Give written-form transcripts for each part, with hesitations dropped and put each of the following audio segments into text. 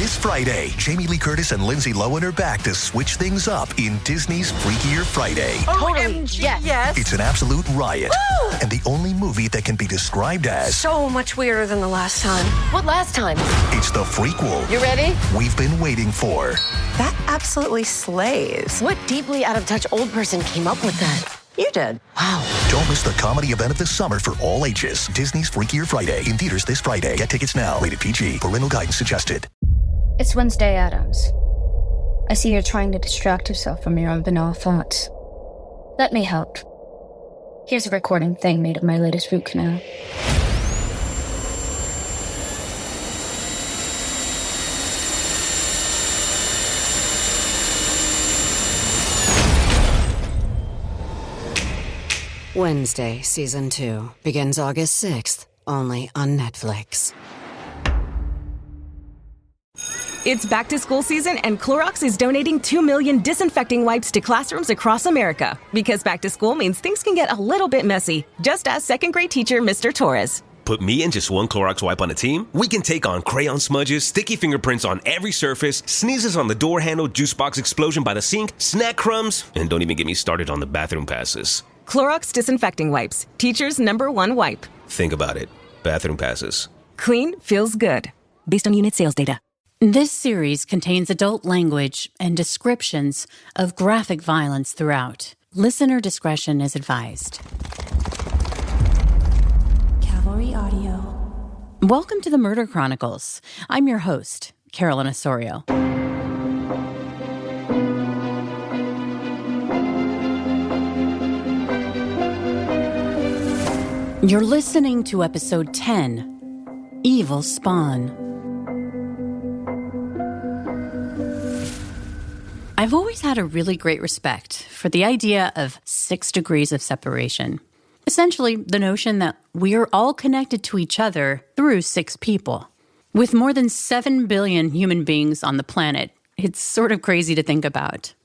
This Friday, Jamie Lee Curtis and Lindsay Lohan are back to switch things up in Disney's Freakier Friday. Totally. Yes. It's an absolute riot. Woo! And the only movie that can be described as So much weirder than the last time. What last time? it's the frequel You ready? we've been waiting for. That absolutely slays. What deeply out of touch old person came up with that? You did. Wow. Don't miss the comedy event of the summer for all ages. Disney's Freakier Friday in theaters this Friday. Get tickets now. Rated PG. Parental guidance suggested. It's Wednesday Addams. I see you're trying to distract yourself from your own banal thoughts. Let me help. Here's a recording thing made of my latest root canal. Wednesday, Season 2, begins August 6th, only on Netflix. It's back to school season, and Clorox is donating 2 million disinfecting wipes to classrooms across America. Because back to school means things can get a little bit messy. Just ask second grade teacher Mr. Torres. Put me and just one Clorox wipe on a team? We can take on crayon smudges, sticky fingerprints on every surface, sneezes on the door handle, juice box explosion by the sink, snack crumbs, and don't even get me started on the bathroom passes. Clorox disinfecting wipes, teacher's #1 wipe. Think about it. Bathroom passes. Clean feels good. Based on unit sales data. This series contains adult language and descriptions of graphic violence throughout. Listener discretion is advised. Cavalry Audio. Welcome to the Murder Chronicles. I'm your host, Carolyn Osorio. You're listening to episode 10, Evil Spawn. I've always had a really great respect for the idea of 6 degrees of separation. Essentially, the notion that we are all connected to each other through 6 people. With more than 7 billion human beings on the planet, it's sort of crazy to think about.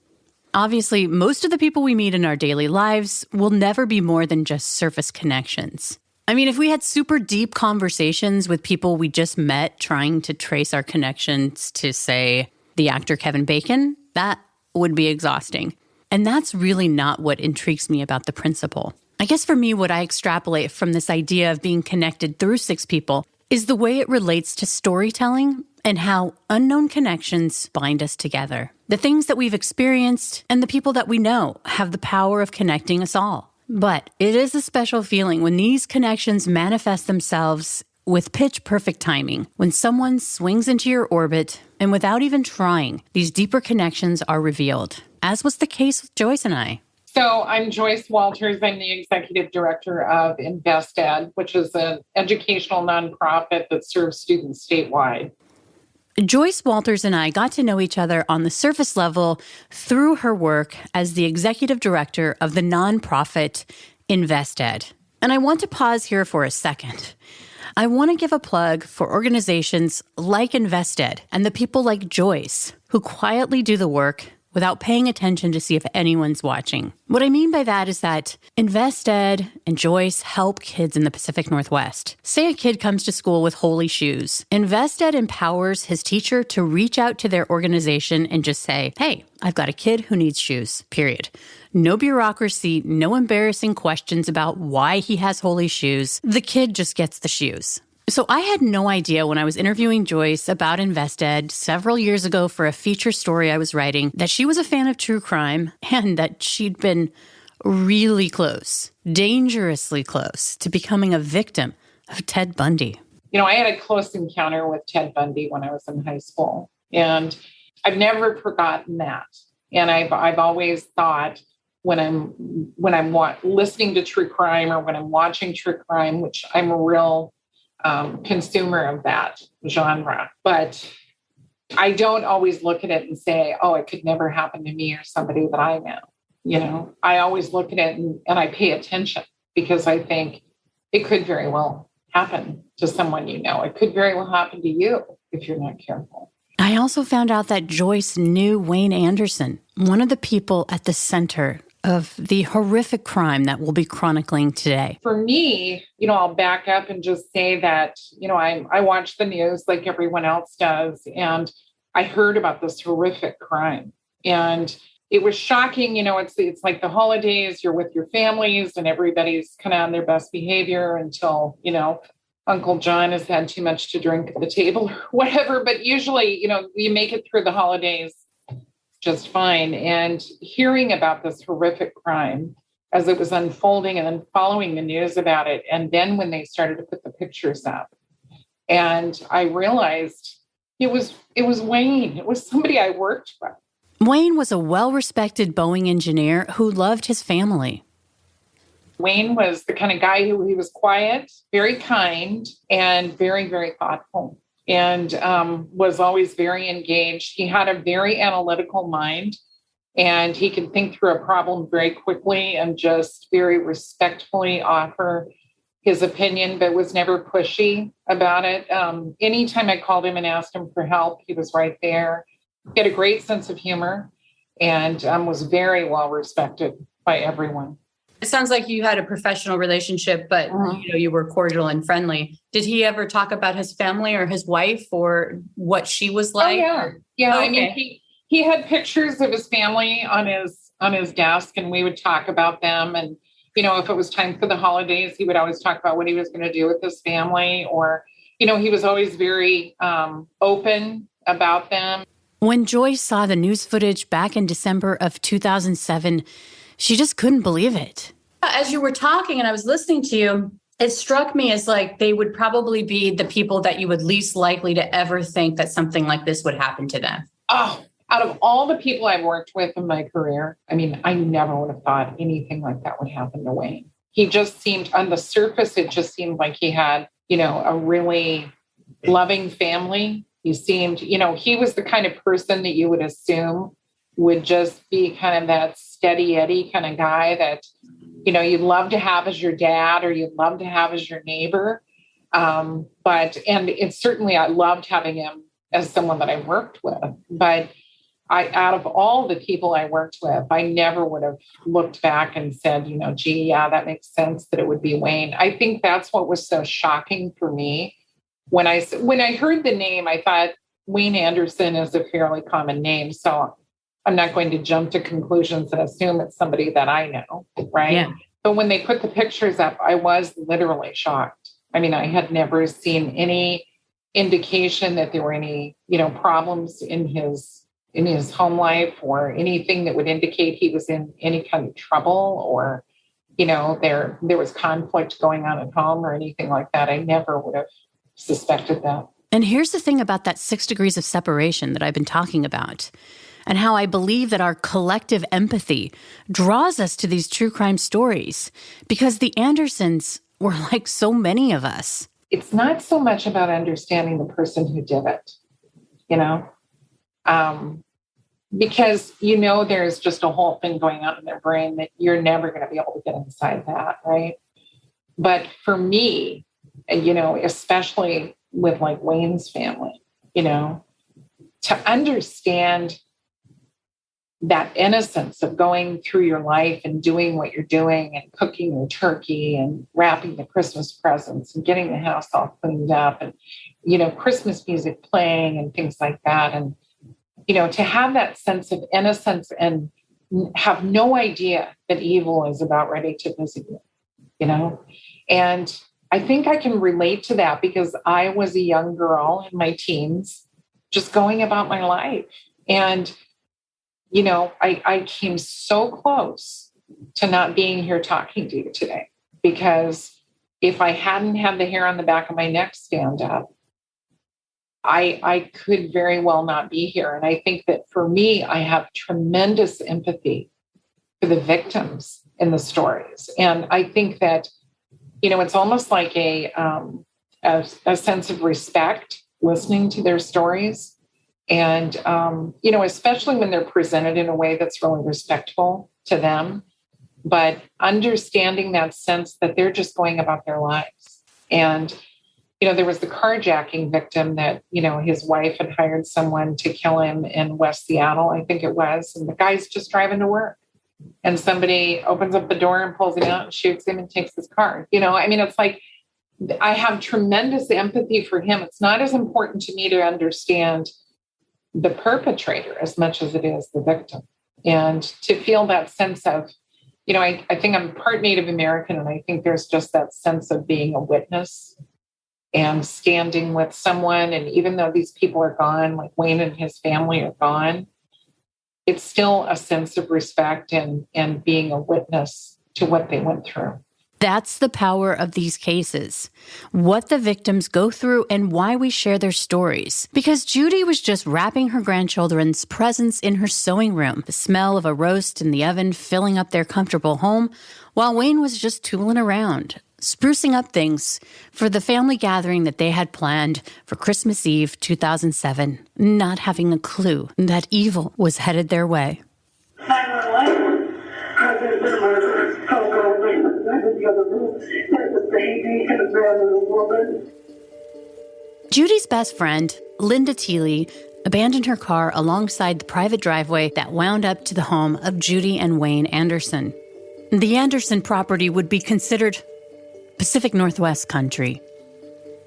Obviously, most of the people we meet in our daily lives will never be more than just surface connections. I mean, if we had super deep conversations with people we just met trying to trace our connections to, say, the actor Kevin Bacon, that would be exhausting. And that's really not what intrigues me about the principle. I guess for me, what I extrapolate from this idea of being connected through 6 people is the way it relates to storytelling and how unknown connections bind us together. The things that we've experienced and the people that we know have the power of connecting us all. But it is a special feeling when these connections manifest themselves with pitch-perfect timing, when someone swings into your orbit, and without even trying, these deeper connections are revealed, as was the case with Joyce and I. So I'm Joyce Walters. I'm the executive director of InvestEd, which is an educational nonprofit that serves students statewide. Joyce Walters and I got to know each other on the surface level through her work as the executive director of the nonprofit InvestEd. And I want to pause here for a second. I want to give a plug for organizations like InvestEd and the people like Joyce who quietly do the work without paying attention to see if anyone's watching. What I mean by that is that InvestEd and Joyce help kids in the Pacific Northwest. Say a kid comes to school with holey shoes. InvestEd empowers his teacher to reach out to their organization and just say, hey, I've got a kid who needs shoes, period. No bureaucracy, no embarrassing questions about why he has holey shoes. The kid just gets the shoes. So I had no idea when I was interviewing Joyce about InvestEd several years ago for a feature story I was writing that she was a fan of true crime and that she'd been really close, dangerously close to becoming a victim of Ted Bundy. You know, I had a close encounter with Ted Bundy when I was in high school, and I've never forgotten that. And I've always thought when I'm listening to true crime or when I'm watching true crime, which I'm a real consumer of that genre, but I don't always look at it and say, oh, it could never happen to me or somebody that I know. You know, I always look at it and I pay attention because I think it could very well happen to someone you know. It could very well happen to you if you're not careful. I also found out that Joyce knew Wayne Anderson, one of the people at the center of the horrific crime that we'll be chronicling today. For me, you know, I'll back up and just say that, you know, I watch the news like everyone else does. And I heard about this horrific crime. And it was shocking. It's like the holidays, you're with your families and everybody's kind of on their best behavior until, Uncle John has had too much to drink at the table or whatever. But usually, you make it through the holidays just fine. And hearing about this horrific crime as it was unfolding and then following the news about it. And then when they started to put the pictures up, and I realized it was Wayne. It was somebody I worked with. Wayne was a well-respected Boeing engineer who loved his family. Wayne was the kind of guy he was quiet, very kind, and very, very thoughtful, and was always very engaged. He had a very analytical mind, and he could think through a problem very quickly and just very respectfully offer his opinion, but was never pushy about it. Anytime I called him and asked him for help, he was right there. He had a great sense of humor and was very well respected by everyone. It sounds like you had a professional relationship, but you were cordial and friendly. Did he ever talk about his family or his wife or what she was like? Oh, yeah. Oh, I okay. mean, he had pictures of his family on his desk, and we would talk about them. And if it was time for the holidays, he would always talk about what he was going to do with his family, or he was always very open about them. When Joyce saw the news footage back in December of 2007, she just couldn't believe it. As you were talking and I was listening to you, it struck me as like they would probably be the people that you would least likely to ever think that something like this would happen to them. Oh, out of all the people I've worked with in my career, I mean, I never would have thought anything like that would happen to Wayne. He just seemed, on the surface, it just seemed like he had, a really loving family. He seemed, he was the kind of person that you would assume would just be kind of that steady Eddie kind of guy that, you'd love to have as your dad or you'd love to have as your neighbor. And it's certainly, I loved having him as someone that I worked with. But out of all the people I worked with, I never would have looked back and said, gee, yeah, that makes sense that it would be Wayne. I think that's what was so shocking for me. When I heard the name, I thought Wayne Anderson is a fairly common name. So I'm not going to jump to conclusions and assume it's somebody that I know, right? Yeah. But when they put the pictures up, I was literally shocked. I mean, I had never seen any indication that there were any, problems in his home life or anything that would indicate he was in any kind of trouble or, there was conflict going on at home or anything like that. I never would have suspected that. And here's the thing about that 6 degrees of separation that I've been talking about, and how I believe that our collective empathy draws us to these true crime stories, because the Andersons were like so many of us. It's not so much about understanding the person who did it, because, there's just a whole thing going on in their brain that you're never going to be able to get inside that, right? But for me, especially with like Wayne's family, to understand that innocence of going through your life and doing what you're doing and cooking your turkey and wrapping the Christmas presents and getting the house all cleaned up and, Christmas music playing and things like that. And, to have that sense of innocence and have no idea that evil is about ready to visit you, And I think I can relate to that because I was a young girl in my teens, just going about my life. And I came so close to not being here talking to you today, because if I hadn't had the hair on the back of my neck stand up, I could very well not be here. And I think that for me, I have tremendous empathy for the victims in the stories. And I think that, it's almost like a sense of respect listening to their stories. And, especially when they're presented in a way that's really respectful to them, but understanding that sense that they're just going about their lives. And, there was the carjacking victim that, his wife had hired someone to kill him in West Seattle, I think it was. And the guy's just driving to work. And somebody opens up the door and pulls him out and shoots him and takes his car. It's like, I have tremendous empathy for him. It's not as important to me to understand the perpetrator as much as it is the victim. And to feel that sense of, I think I'm part Native American, and I think there's just that sense of being a witness and standing with someone. And even though these people are gone, like Wayne and his family are gone, it's still a sense of respect and being a witness to what they went through. That's the power of these cases, what the victims go through and why we share their stories. Because Judy was just wrapping her grandchildren's presents in her sewing room, the smell of a roast in the oven filling up their comfortable home, while Wayne was just tooling around, sprucing up things for the family gathering that they had planned for Christmas Eve 2007, not having a clue that evil was headed their way. 911. There's been a murder. Call in the other room. There's a baby and a man and a woman. Judy's best friend, Linda Teeley, abandoned her car alongside the private driveway that wound up to the home of Judy and Wayne Anderson. The Anderson property would be considered Pacific Northwest country.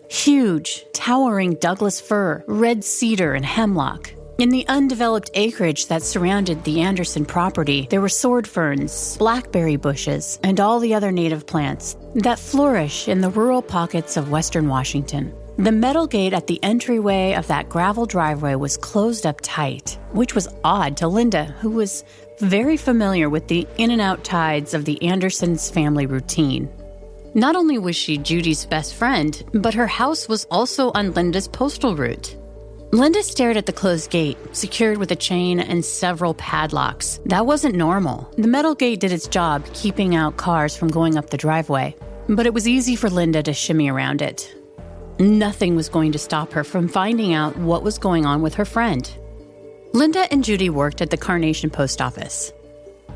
Huge, towering Douglas fir, red cedar, and hemlock. In the undeveloped acreage that surrounded the Anderson property, there were sword ferns, blackberry bushes, and all the other native plants that flourish in the rural pockets of western Washington. The metal gate at the entryway of that gravel driveway was closed up tight, which was odd to Linda, who was very familiar with the in-and-out tides of the Andersons' family routine. Not only was she Judy's best friend, but her house was also on Linda's postal route. Linda stared at the closed gate, secured with a chain and several padlocks. That wasn't normal. The metal gate did its job, keeping out cars from going up the driveway. But it was easy for Linda to shimmy around it. Nothing was going to stop her from finding out what was going on with her friend. Linda and Judy worked at the Carnation post office,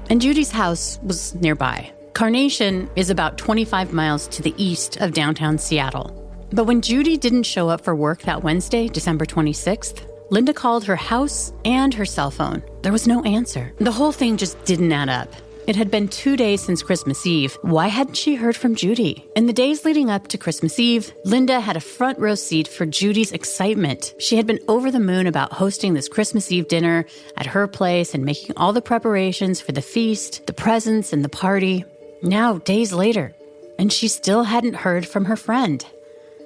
and Judy's house was nearby. Carnation is about 25 miles to the east of downtown Seattle. But when Judy didn't show up for work that Wednesday, December 26th, Linda called her house and her cell phone. There was no answer. The whole thing just didn't add up. It had been 2 days since Christmas Eve. Why hadn't she heard from Judy? In the days leading up to Christmas Eve, Linda had a front row seat for Judy's excitement. She had been over the moon about hosting this Christmas Eve dinner at her place and making all the preparations for the feast, the presents, and the party. Now, days later, and she still hadn't heard from her friend.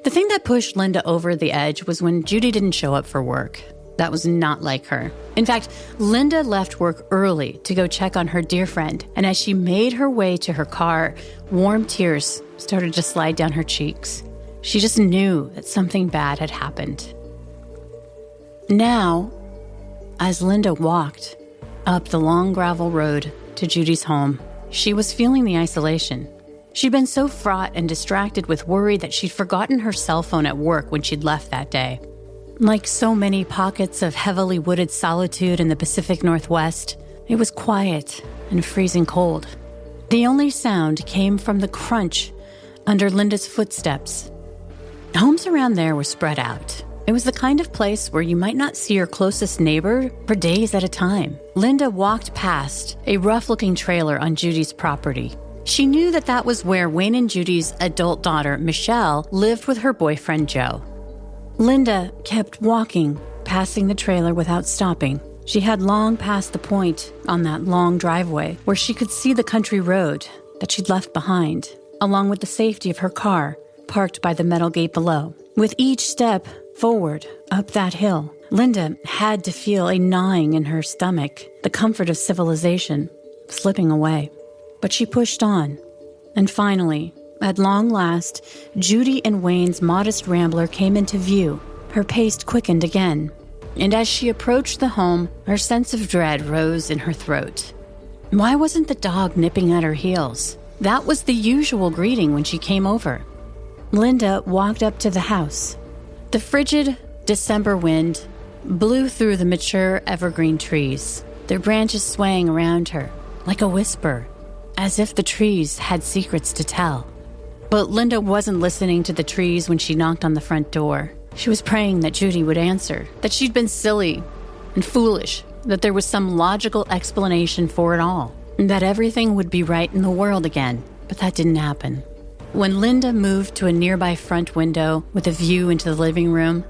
The thing that pushed Linda over the edge was when Judy didn't show up for work. That was not like her. In fact, Linda left work early to go check on her dear friend, and as she made her way to her car, warm tears started to slide down her cheeks. She just knew that something bad had happened. Now, as Linda walked up the long gravel road to Judy's home, she was feeling the isolation. She'd been so fraught and distracted with worry that she'd forgotten her cell phone at work when she'd left that day. Like so many pockets of heavily wooded solitude in the Pacific Northwest, it was quiet and freezing cold. The only sound came from the crunch under Linda's footsteps. Homes around there were spread out. It was the kind of place where you might not see your closest neighbor for days at a time. Linda walked past a rough-looking trailer on Judy's property. She knew that that was where Wayne and Judy's adult daughter, Michelle, lived with her boyfriend, Joe. Linda kept walking, passing the trailer without stopping. She had long passed the point on that long driveway where she could see the country road that she'd left behind, along with the safety of her car, parked by the metal gate below. With each step forward up that hill, Linda had to feel a gnawing in her stomach, the comfort of civilization slipping away. But she pushed on, and finally, at long last, Judy and Wayne's modest rambler came into view. Her pace quickened again, and as she approached the home, her sense of dread rose in her throat. Why wasn't the dog nipping at her heels? That was the usual greeting when she came over. Linda walked up to the house. The frigid December wind blew through the mature evergreen trees, their branches swaying around her like a whisper, as if the trees had secrets to tell. But Linda wasn't listening to the trees when she knocked on the front door. She was praying that Judy would answer, that she'd been silly and foolish, that there was some logical explanation for it all, and that everything would be right in the world again. But that didn't happen. When Linda moved to a nearby front window with a view into the living room,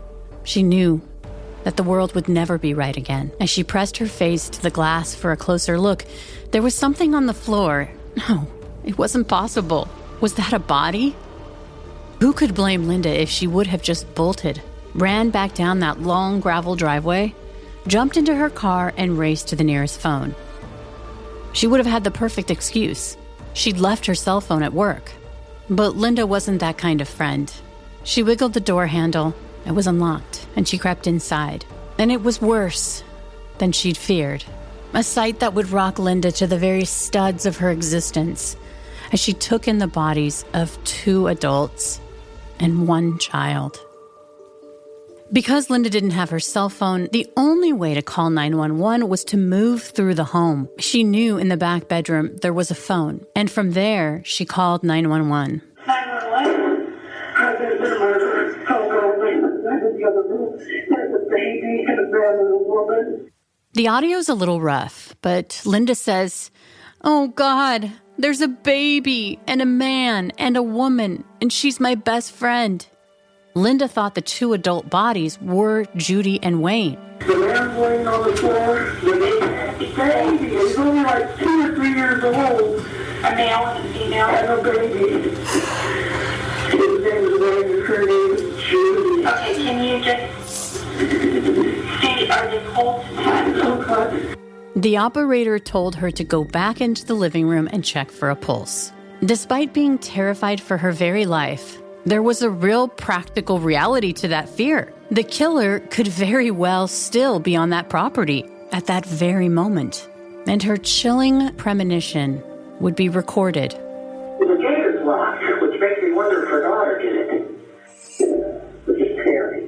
she knew that the world would never be right again. As she pressed her face to the glass for a closer look, there was something on the floor. No, it wasn't possible. Was that a body? Who could blame Linda if she would have just bolted, ran back down that long gravel driveway, jumped into her car, and raced to the nearest phone? She would have had the perfect excuse. She'd left her cell phone at work. But Linda wasn't that kind of friend. She wiggled the door handle. It was unlocked, and she crept inside. And it was worse than she'd feared. A sight that would rock Linda to the very studs of her existence as she took in the bodies of 2 adults and 1 child. Because Linda didn't have her cell phone, the only way to call 911 was to move through the home. She knew in the back bedroom there was a phone, and from there, she called 911. 911. There's been a murder. Oh, God, I'm in the other room. There's a baby and a man and a woman. The audio's a little rough, but Linda says, "Oh, God, there's a baby and a man and a woman, and she's my best friend." Linda thought the 2 adult bodies were Judy and Wayne. The man's laying on the floor. The baby is only like 2 or 3 years old. A male and a female. And a baby. His name is Wayne. Her name is Judy. Okay, can you just see, are they cold? Okay. The operator told her to go back into the living room and check for a pulse. Despite being terrified for her very life, there was a real practical reality to that fear. The killer could very well still be on that property at that very moment, and her chilling premonition would be recorded. The gate is locked, which makes me wonder if her daughter did it. Which is scary.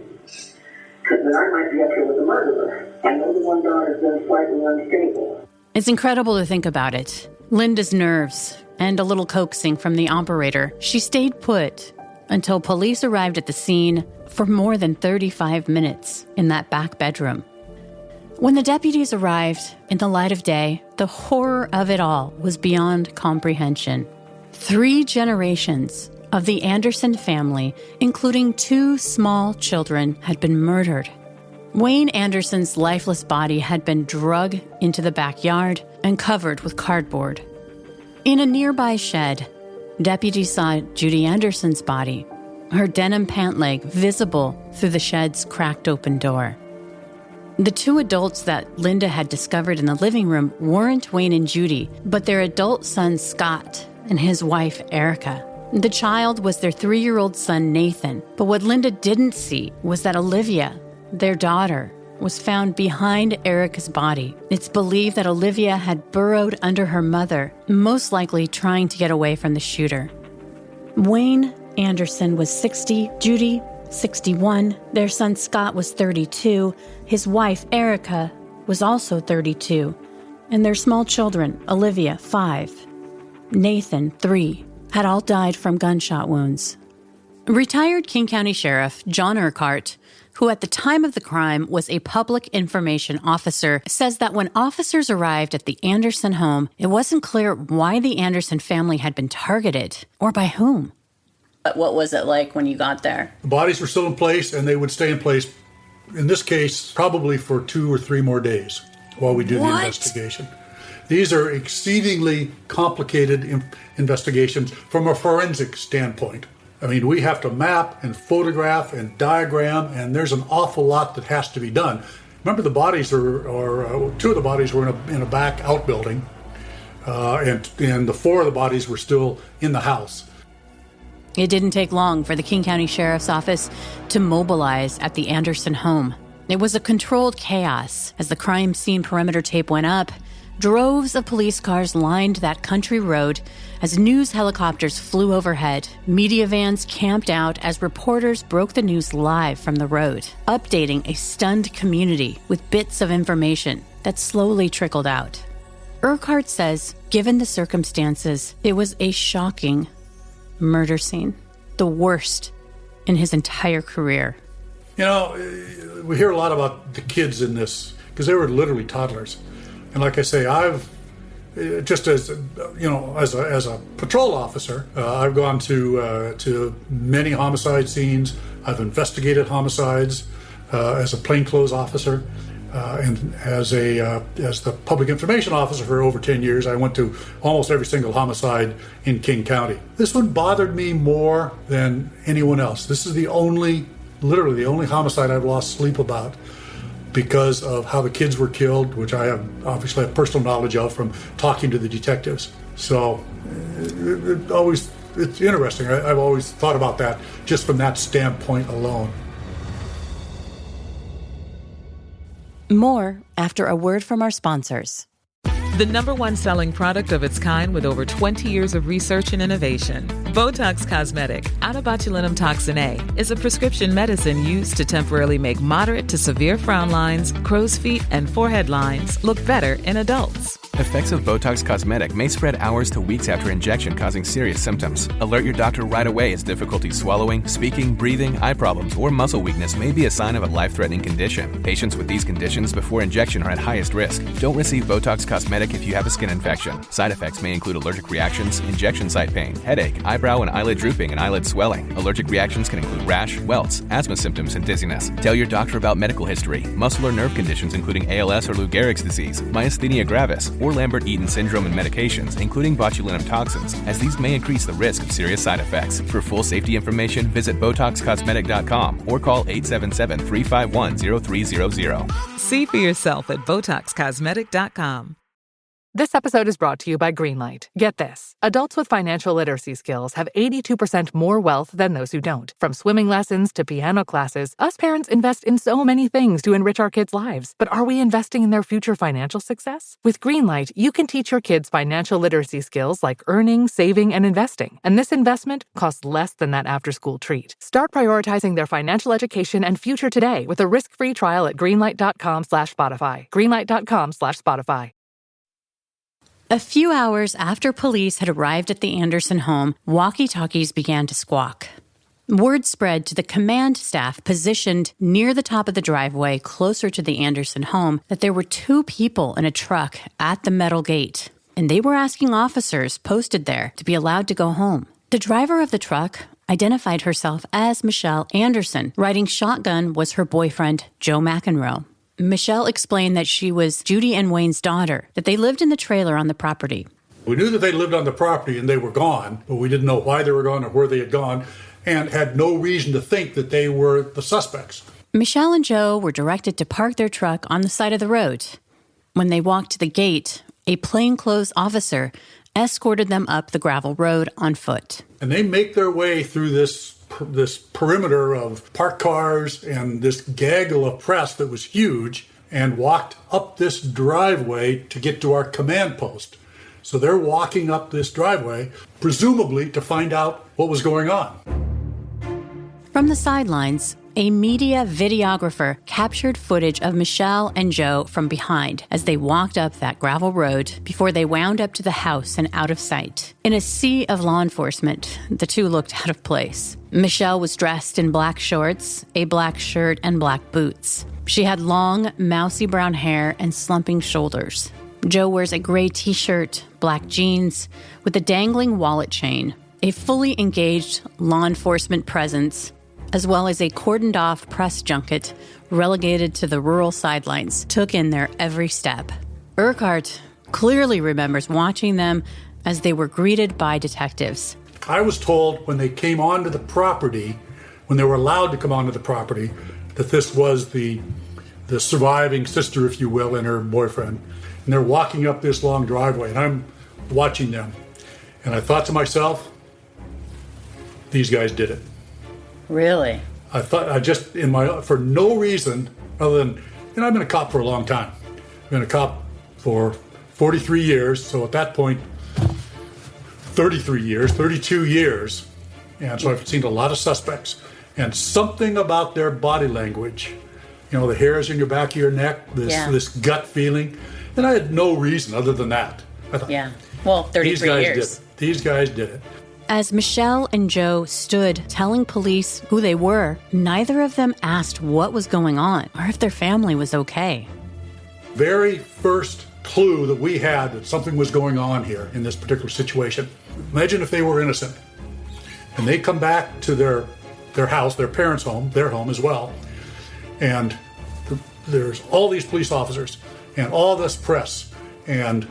Because then I might be up here with a murderer. I know the one daughter's been slightly unstable. It's incredible to think about it. Linda's nerves and a little coaxing from the operator, she stayed put until police arrived at the scene for more than 35 minutes in that back bedroom. When the deputies arrived in the light of day, the horror of it all was beyond comprehension. 3 generations of the Anderson family, including 2 small children, had been murdered. Wayne Anderson's lifeless body had been dragged into the backyard and covered with cardboard. In a nearby shed, deputies saw Judy Anderson's body, her denim pant leg visible through the shed's cracked open door. The 2 adults that Linda had discovered in the living room weren't Wayne and Judy, but their adult son Scott and his wife Erica. The child was their 3-year-old son Nathan, but what Linda didn't see was that Olivia, their daughter, was found behind Erica's body. It's believed that Olivia had burrowed under her mother, most likely trying to get away from the shooter. Wayne Anderson was 60, Judy 61, their son Scott was 32, his wife Erica was also 32, and their small children, Olivia 5, Nathan 3, had all died from gunshot wounds. Retired King County Sheriff John Urquhart, who at the time of the crime was a public information officer, says that when officers arrived at the Anderson home, it wasn't clear why the Anderson family had been targeted or by whom. What was it like when you got there? The bodies were still in place, and they would stay in place, in this case, probably for 2 or 3 more days while we do the investigation. These are exceedingly complicated investigations from a forensic standpoint. I mean, we have to map and photograph and diagram, and there's an awful lot that has to be done. Remember, the bodies are 2 of the bodies were in a back outbuilding, and the 4 of the bodies were still in the house. It didn't take long for the King County Sheriff's Office to mobilize at the Anderson home. It was a controlled chaos. As the crime scene perimeter tape went up, droves of police cars lined that country road as news helicopters flew overhead. Media vans camped out as reporters broke the news live from the road, updating a stunned community with bits of information that slowly trickled out. Urquhart says, given the circumstances, it was a shocking murder scene, the worst in his entire career. You know, we hear a lot about the kids in this because they were literally toddlers. And like I say, I've just as a patrol officer, I've gone to many homicide scenes. I've investigated homicides. as a plainclothes officer. And as the public information officer for over 10 years, I went to almost every single homicide in King County. This one bothered me more than anyone else. This is literally the only homicide I've lost sleep about because of how the kids were killed, which I obviously have personal knowledge of from talking to the detectives. So it's interesting. I've always thought about that just from that standpoint alone. More after a word from our sponsors. The #1 selling product of its kind with over 20 years of research and innovation. Botox Cosmetic, onabotulinum toxin A, is a prescription medicine used to temporarily make moderate to severe frown lines, crow's feet, and forehead lines look better in adults. Effects of Botox Cosmetic may spread hours to weeks after injection, causing serious symptoms. Alert your doctor right away as difficulty swallowing, speaking, breathing, eye problems, or muscle weakness may be a sign of a life-threatening condition. Patients with these conditions before injection are at highest risk. Don't receive Botox Cosmetic if you have a skin infection. Side effects may include allergic reactions, injection site pain, headache, eyebrow and eyelid drooping, and eyelid swelling. Allergic reactions can include rash, welts, asthma symptoms, and dizziness. Tell your doctor about medical history, muscle or nerve conditions including ALS or Lou Gehrig's disease, myasthenia gravis, or Lambert-Eaton syndrome and medications, including botulinum toxins, as these may increase the risk of serious side effects. For full safety information, visit BotoxCosmetic.com or call 877-351-0300. See for yourself at BotoxCosmetic.com. This episode is brought to you by Greenlight. Get this. Adults with financial literacy skills have 82% more wealth than those who don't. From swimming lessons to piano classes, us parents invest in so many things to enrich our kids' lives. But are we investing in their future financial success? With Greenlight, you can teach your kids financial literacy skills like earning, saving, and investing. And this investment costs less than that after-school treat. Start prioritizing their financial education and future today with a risk-free trial at greenlight.com/Spotify. Greenlight.com/Spotify. A few hours after police had arrived at the Anderson home, walkie-talkies began to squawk. Word spread to the command staff positioned near the top of the driveway closer to the Anderson home that there were 2 people in a truck at the metal gate, and they were asking officers posted there to be allowed to go home. The driver of the truck identified herself as Michelle Anderson. Riding shotgun was her boyfriend, Joe McEnroe. Michelle explained that she was Judy and Wayne's daughter, that they lived in the trailer on the property. We knew that they lived on the property and they were gone, but we didn't know why they were gone or where they had gone, and had no reason to think that they were the suspects. Michelle and Joe were directed to park their truck on the side of the road. When they walked to the gate, a plainclothes officer escorted them up the gravel road on foot. And they make their way through this perimeter of parked cars and this gaggle of press that was huge, and walked up this driveway to get to our command post. So they're walking up this driveway, presumably to find out what was going on. From the sidelines, a media videographer captured footage of Michelle and Joe from behind as they walked up that gravel road before they wound up to the house and out of sight. In a sea of law enforcement, the 2 looked out of place. Michelle was dressed in black shorts, a black shirt, and black boots. She had long, mousy brown hair and slumping shoulders. Joe wears a gray t-shirt, black jeans, with a dangling wallet chain, a fully engaged law enforcement presence, as well as a cordoned-off press junket relegated to the rural sidelines, took in their every step. Urquhart clearly remembers watching them as they were greeted by detectives. I was told when they came onto the property, when they were allowed to come onto the property, that this was the surviving sister, if you will, and her boyfriend. And they're walking up this long driveway, and I'm watching them. And I thought to myself, these guys did it. Really? I thought, for no reason other than, I've been a cop for a long time. I've been a cop for 43 years, so at that point, 32 years. And so I've seen a lot of suspects. And something about their body language, the hairs in your back of your neck, this gut feeling. And I had no reason other than that. I thought, well, 33 years. These guys did it. As Michelle and Joe stood telling police who they were, neither of them asked what was going on or if their family was okay. Very first clue that we had that something was going on here in this particular situation. Imagine if they were innocent and they come back to their house, their parents' home, their home as well, And there's all these police officers and all this press, and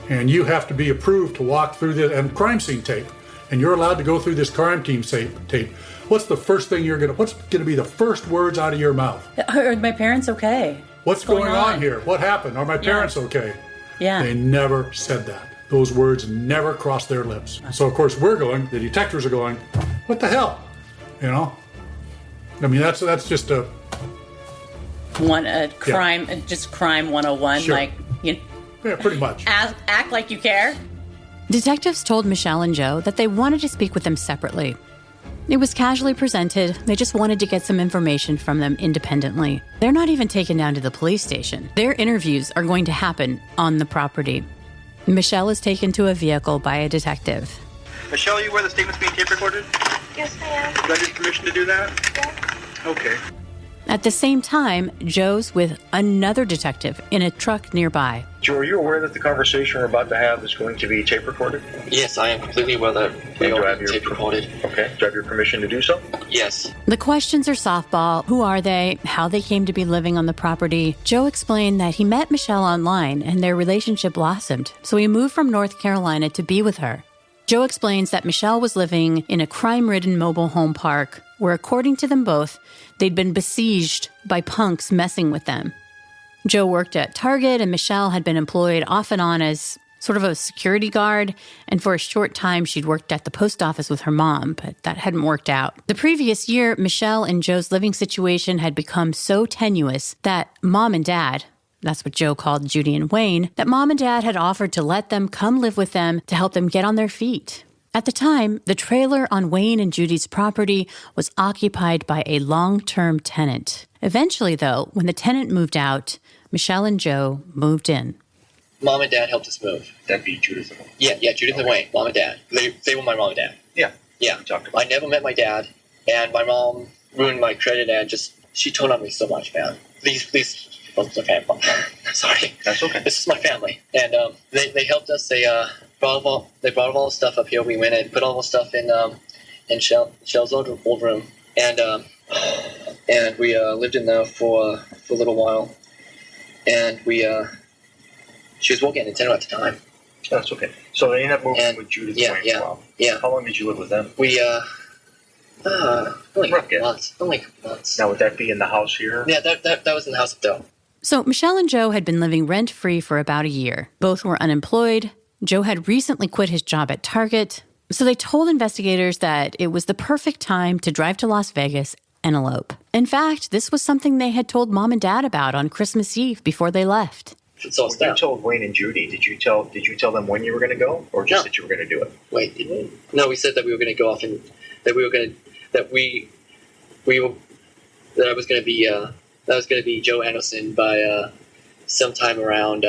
you have to be approved to walk through and crime scene tape, and you're allowed to go through this crime team tape. What's the first thing what's gonna be the first words out of your mouth? Are my parents okay? What's going on here? What happened? Are my parents okay? Yeah. They never said that. Those words never crossed their lips. So of course the detectives are going, what the hell? You know? I mean, that's just a crime, just crime 101. Sure. Like, yeah, pretty much. Act like you care. Detectives told Michelle and Joe that they wanted to speak with them separately. It was casually presented. They just wanted to get some information from them independently. They're not even taken down to the police station. Their interviews are going to happen on the property. Michelle is taken to a vehicle by a detective. Michelle, are you aware the statement's being tape recorded? Yes, I am. Do I get permission to do that? Yes. Okay. At the same time, Joe's with another detective in a truck nearby. Joe, are you aware that the conversation we're about to have is going to be tape recorded? Yes, I am completely aware that they are tape recorded. Okay. Do I have your permission to do so? Yes. The questions are softball. Who are they? How they came to be living on the property. Joe explained that he met Michelle online and their relationship blossomed, so he moved from North Carolina to be with her. Joe explains that Michelle was living in a crime-ridden mobile home park where, according to them both, they'd been besieged by punks messing with them. Joe worked at Target, and Michelle had been employed off and on as sort of a security guard, and for a short time she'd worked at the post office with her mom, but that hadn't worked out. The previous year, Michelle and Joe's living situation had become so tenuous that Mom and Dad, that's what Joe called Judy and Wayne, that Mom and Dad had offered to let them come live with them to help them get on their feet. At the time, the trailer on Wayne and Judy's property was occupied by a long-term tenant. Eventually, though, when the tenant moved out, Michelle and Joe moved in. Mom and Dad helped us move. That'd be Judith and Wayne. Yeah, Judith and Wayne, Mom and Dad. They were my mom and dad. Yeah. Yeah. I never met my dad, and my mom ruined my credit, and she told on me so much, man. Please. Okay, sorry. That's okay. This is my family, and they helped us. They brought all the stuff up here. We went and put all the stuff in Shell's old room, and we lived in there for a little while, and she was working at Nintendo at the time. That's okay. So they ended up moving with Judith and Wayne for a while. Yeah. How long did you live with them? We only months. Now would that be in the house here? Yeah, that was in the house up there. So Michelle and Joe had been living rent-free for about a year. Both were unemployed. Joe had recently quit his job at Target. So they told investigators that it was the perfect time to drive to Las Vegas and elope. In fact, this was something they had told Mom and Dad about on Christmas Eve before they left. So when you told Wayne and Judy, did you tell them when you were going to go, or just that you were going to do it? Wait, did we? No, we said that we were going to go off and that I was going to be Joe Anderson by sometime around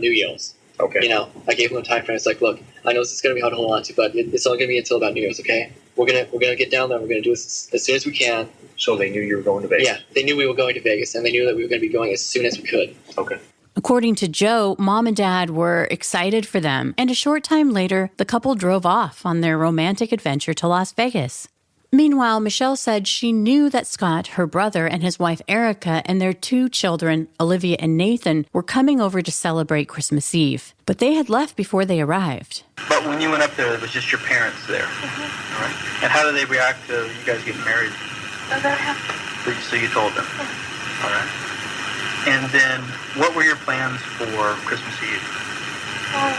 New Year's. Okay. You know, I gave him a time frame. It's like, look, I know this is going to be hard to hold on to, but it's only going to be until about New Year's. Okay, we're gonna get down there. We're going to do this as soon as we can. So they knew you were going to Vegas. Yeah, they knew we were going to Vegas, and they knew that we were going to be going as soon as we could. Okay. According to Joe, Mom and Dad were excited for them, and a short time later, the couple drove off on their romantic adventure to Las Vegas. Meanwhile, Michelle said she knew that Scott, her brother, and his wife Erica, and their 2 children, Olivia and Nathan, were coming over to celebrate Christmas Eve. But they had left before they arrived. But when you went up there, it was just your parents there. Mm-hmm. All right. And how did they react to you guys getting married? Oh, they're happy. So you told them. All right. And then, what were your plans for Christmas Eve? Well,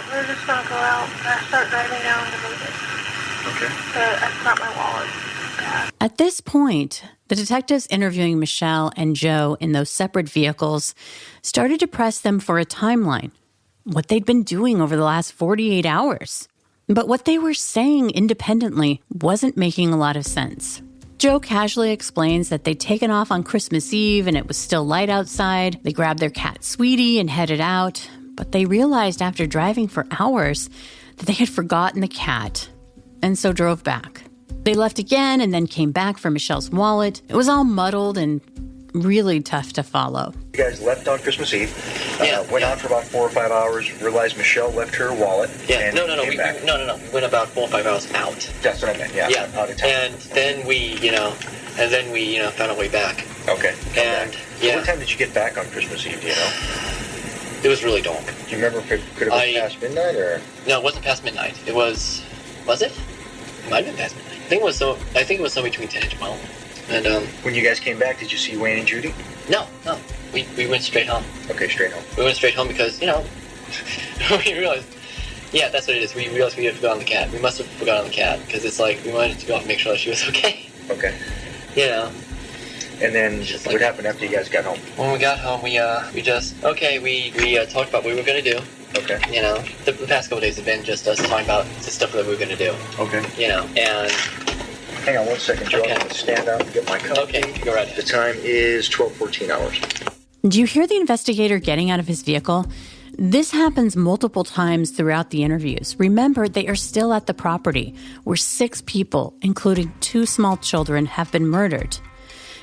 we're just gonna go out and start driving down to Vegas. Okay. I forgot my wallet. Yeah. At this point, the detectives interviewing Michelle and Joe in those separate vehicles started to press them for a timeline, what they'd been doing over the last 48 hours. But what they were saying independently wasn't making a lot of sense. Joe casually explains that they'd taken off on Christmas Eve and it was still light outside. They grabbed their cat Sweetie and headed out, but they realized after driving for hours that they had forgotten the cat, and so drove back. They left again and then came back for Michelle's wallet. It was all muddled and really tough to follow. You guys left on Christmas Eve, went out for about 4 or 5 hours, realized Michelle left her wallet. Yeah, and no. came back. We went about 4 or 5 hours out. That's what I meant, yeah. Yeah, out of town. and then we, And then we, found our way back. Okay. And, yeah. What time did you get back on Christmas Eve, do you know? It was really dark. Do you remember if it could have been past midnight, or? No, it wasn't past midnight. It was it? It might have been past midnight. I think it was somewhere between 10 and 12. And, when you guys came back, did you see Wayne and Judy? No. We went straight home. Okay, straight home. We went straight home because, we realized, yeah, that's what it is. We realized we had forgotten the cat. We must have forgotten the cat, because it's like, we wanted to go out and make sure that she was okay. Okay. And then what happened after you guys got home? When we got home, we talked about what we were going to do. Okay. The past couple of days have been just us talking about the stuff that we were going to do. Okay. And... Hang on one second, Joe. I'm going to stand up and get my coffee. Okay, go right ahead. The time is 12:14 hours. Do you hear the investigator getting out of his vehicle? This happens multiple times throughout the interviews. Remember, they are still at the property where 6 people, including 2 small children, have been murdered.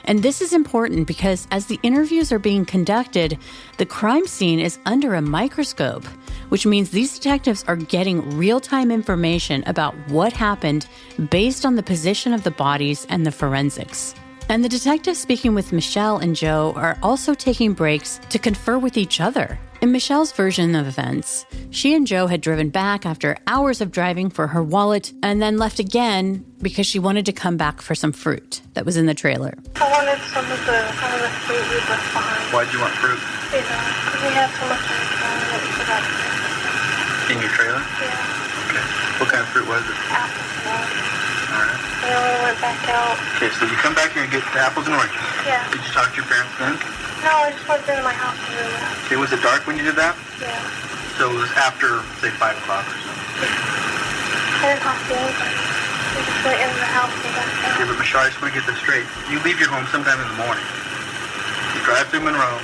And this is important because as the interviews are being conducted, the crime scene is under a microscope, which means these detectives are getting real-time information about what happened based on the position of the bodies and the forensics. And the detectives speaking with Michelle and Joe are also taking breaks to confer with each other. In Michelle's version of events, she and Joe had driven back after hours of driving for her wallet and then left again because she wanted to come back for some fruit that was in the trailer. I wanted some of the fruit we left behind. Why'd you want fruit? Because we had so much in the trailer that we forgot to take it. In your trailer? Yeah. Okay. What kind of fruit was it? Apples and oranges. All right. And then we went back out. Okay, so you come back here and get the apples and oranges. Yeah. Did you talk to your parents then? No, I just went into my house and did that. Okay, was it dark when you did that? Yeah. So it was after, say, 5 o'clock or so. I didn't talk to anybody. We just went into the house and back out. Okay, but Michelle, I just want to get this straight. You leave your home sometime in the morning. You drive through Monroe.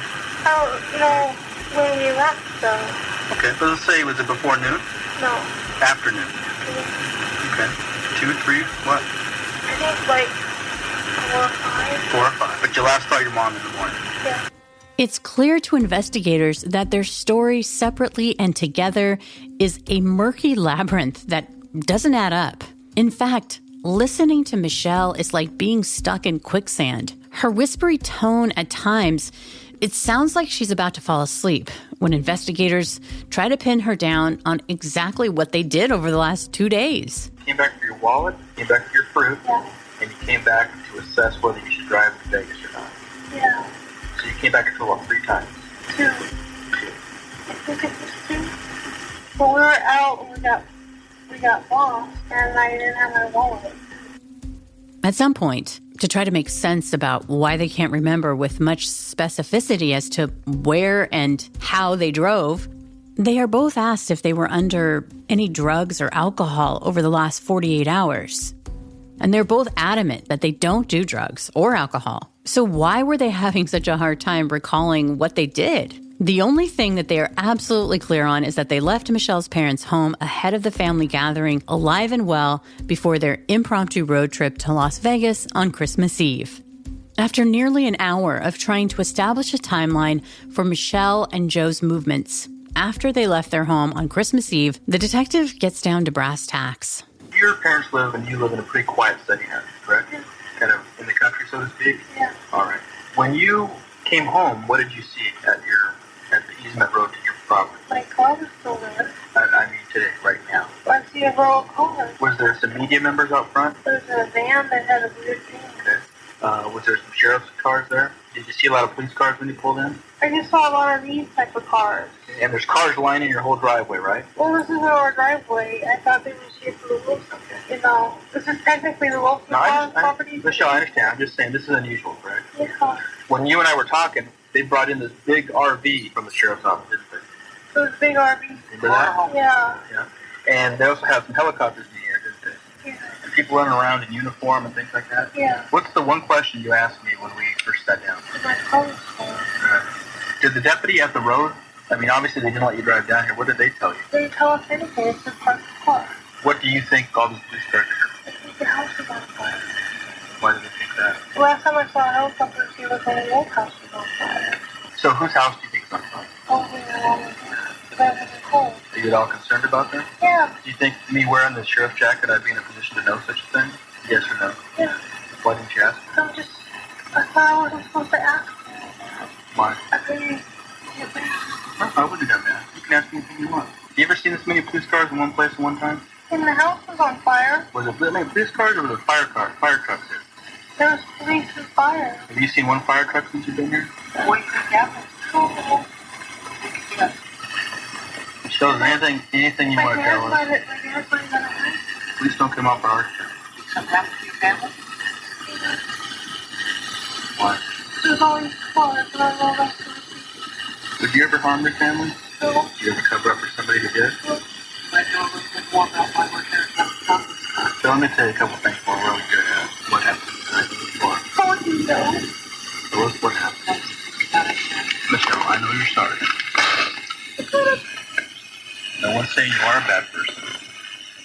I don't know when we left, though. Okay, so let's say, was it before noon? No. Afternoon. Yeah. Okay. 2, 3, what? I think like 4 or 5. 4 or 5. But you last saw your mom in the morning. Yeah. It's clear to investigators that their story separately and together is a murky labyrinth that doesn't add up. In fact, listening to Michelle is like being stuck in quicksand. Her whispery tone at times, it sounds like she's about to fall asleep when investigators try to pin her down on exactly what they did over the last 2 days. You came back for your wallet, came back for your fruit, and you came back to assess whether you should drive to Vegas or not. Yeah. So you came back a total of 3 times. 2. I think it was 2. But we were out and we got lost, and I didn't have my wallet. At some point, to try to make sense about why they can't remember with much specificity as to where and how they drove, they are both asked if they were under any drugs or alcohol over the last 48 hours. And they're both adamant that they don't do drugs or alcohol. So why were they having such a hard time recalling what they did? The only thing that they are absolutely clear on is that they left Michelle's parents' home ahead of the family gathering, alive and well, before their impromptu road trip to Las Vegas on Christmas Eve. After nearly an hour of trying to establish a timeline for Michelle and Joe's movements, after they left their home on Christmas Eve, the detective gets down to brass tacks. Your parents live and you live in a pretty quiet setting house, correct? Yeah. Kind of in the country, so to speak? Yeah. All right. When you came home, what did you see at the easement road to your property? My car was still there. I mean today, right now. I see a row of cars. Was there some media members out front? There was a van that had a weird thing. Okay. Was there some sheriff's cars there? Did you see a lot of police cars when you pulled in? I just saw a lot of these type of cars. And there's cars lining your whole driveway, right? Well, this isn't our driveway. I thought they were here for the Wilson. You know, this is technically the Wilson property. Michelle, I understand. I'm just saying this is unusual, correct? Yeah. When you and I were talking, they brought in this big RV from the sheriff's office, didn't they? So it's big RV. Remember that? Yeah. Yeah. And they also have some helicopters in the air, didn't they? Yeah. And people running around in uniform and things like that? Yeah. What's the one question you asked me when we first sat down? My car was full. Did the deputy at the road, I mean, obviously they didn't let you drive down here. What did they tell you? They didn't tell us anything. It's just parked the car. What do you think all these police cars are? I think the house was on fire. Why do they think that? The last time I saw a helicopter, she was when the old house was on fire. So whose house do you think is on fire? Probably the one that was cold. Are you at all concerned about that? Yeah. Do you think me wearing the sheriff jacket, I'd be in a position to know such a thing? Yes or no? Yeah. Why didn't you ask? I thought I wasn't supposed to ask. Why? I couldn't get back. I wouldn't have asked. You can ask me anything you want. You ever seen this many police cars in one place at one time? And the house was on fire. Was it many police cars or was it fire trucks here? There was police and fire. Have you seen one fire truck since you've been here? What do you think happened? Michelle, is there anything you want to tell us? My dad might have been Please don't come off our heart. something happened to your family. Why? There's always cars, and I know that's Did you ever harm your family? No. Did you ever cover up for somebody who did? I know a little bit more about my work here. So let me tell you a couple things we're really good at. What happened before? Oh, you know. So what happened? Michelle, I know you're sorry. No one's saying you are a bad person.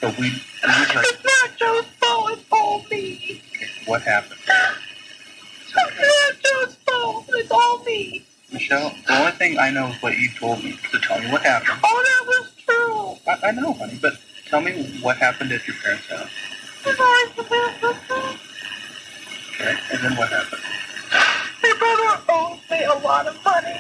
But we would like... It's not Joe's fault, it's all me. What happened? It's not Joe's fault, it's all me. Michelle, the only thing I know is what you told me. So tell me what happened. Oh, that was true. I know, honey, but tell me what happened at your parents' house. It's always the best. Okay, and then what happened? My brother owes me a lot of money.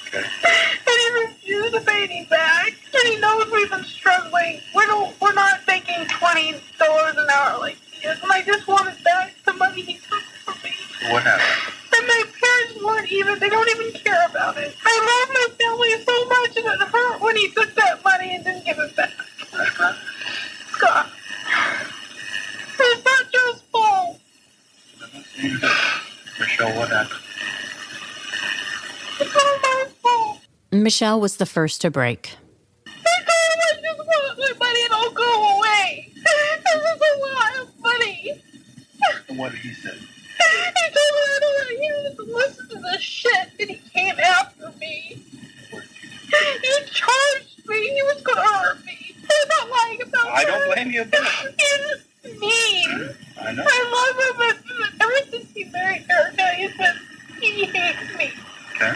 Okay. And he refused to pay me back. And he knows we've been struggling. We're not making $20 an hour like he is. And I just wanted back the money he took from me. So what happened? And my parents they don't even care about it. I love my family so much and it hurt when he took that money and didn't give it back. Scott. It's not Joe's fault. Michelle, what happened? It's all my fault. Michelle was the first to break. I just want my money and I'll go away. This is a lot of money. And what did he say? He told me I don't want to hear this and listen to this shit, and he came after me. He charged me. He was going to hurt me. He's not lying about I don't blame you a bit. He's mean. I know. I love him, but ever since he married Erica, he hates me. Okay.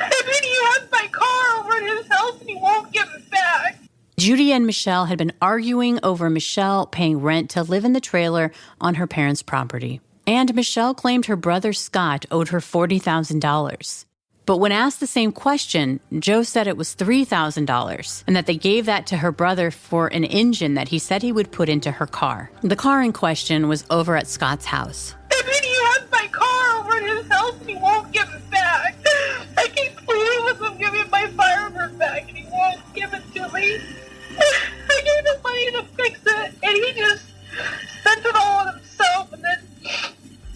And then he has my car over at his house, and he won't give it back. Judy and Michelle had been arguing over Michelle paying rent to live in the trailer on her parents' property. And Michelle claimed her brother Scott owed her $40,000. But when asked the same question, Joe said it was $3,000 and that they gave that to her brother for an engine that he said he would put into her car. The car in question was over at Scott's house. And then he has my car over at his house, and he won't give it back. I keep pleading with him, give me my Firebird back, and he won't give it to me. I gave him money to fix it, and he just spent it all on himself, and then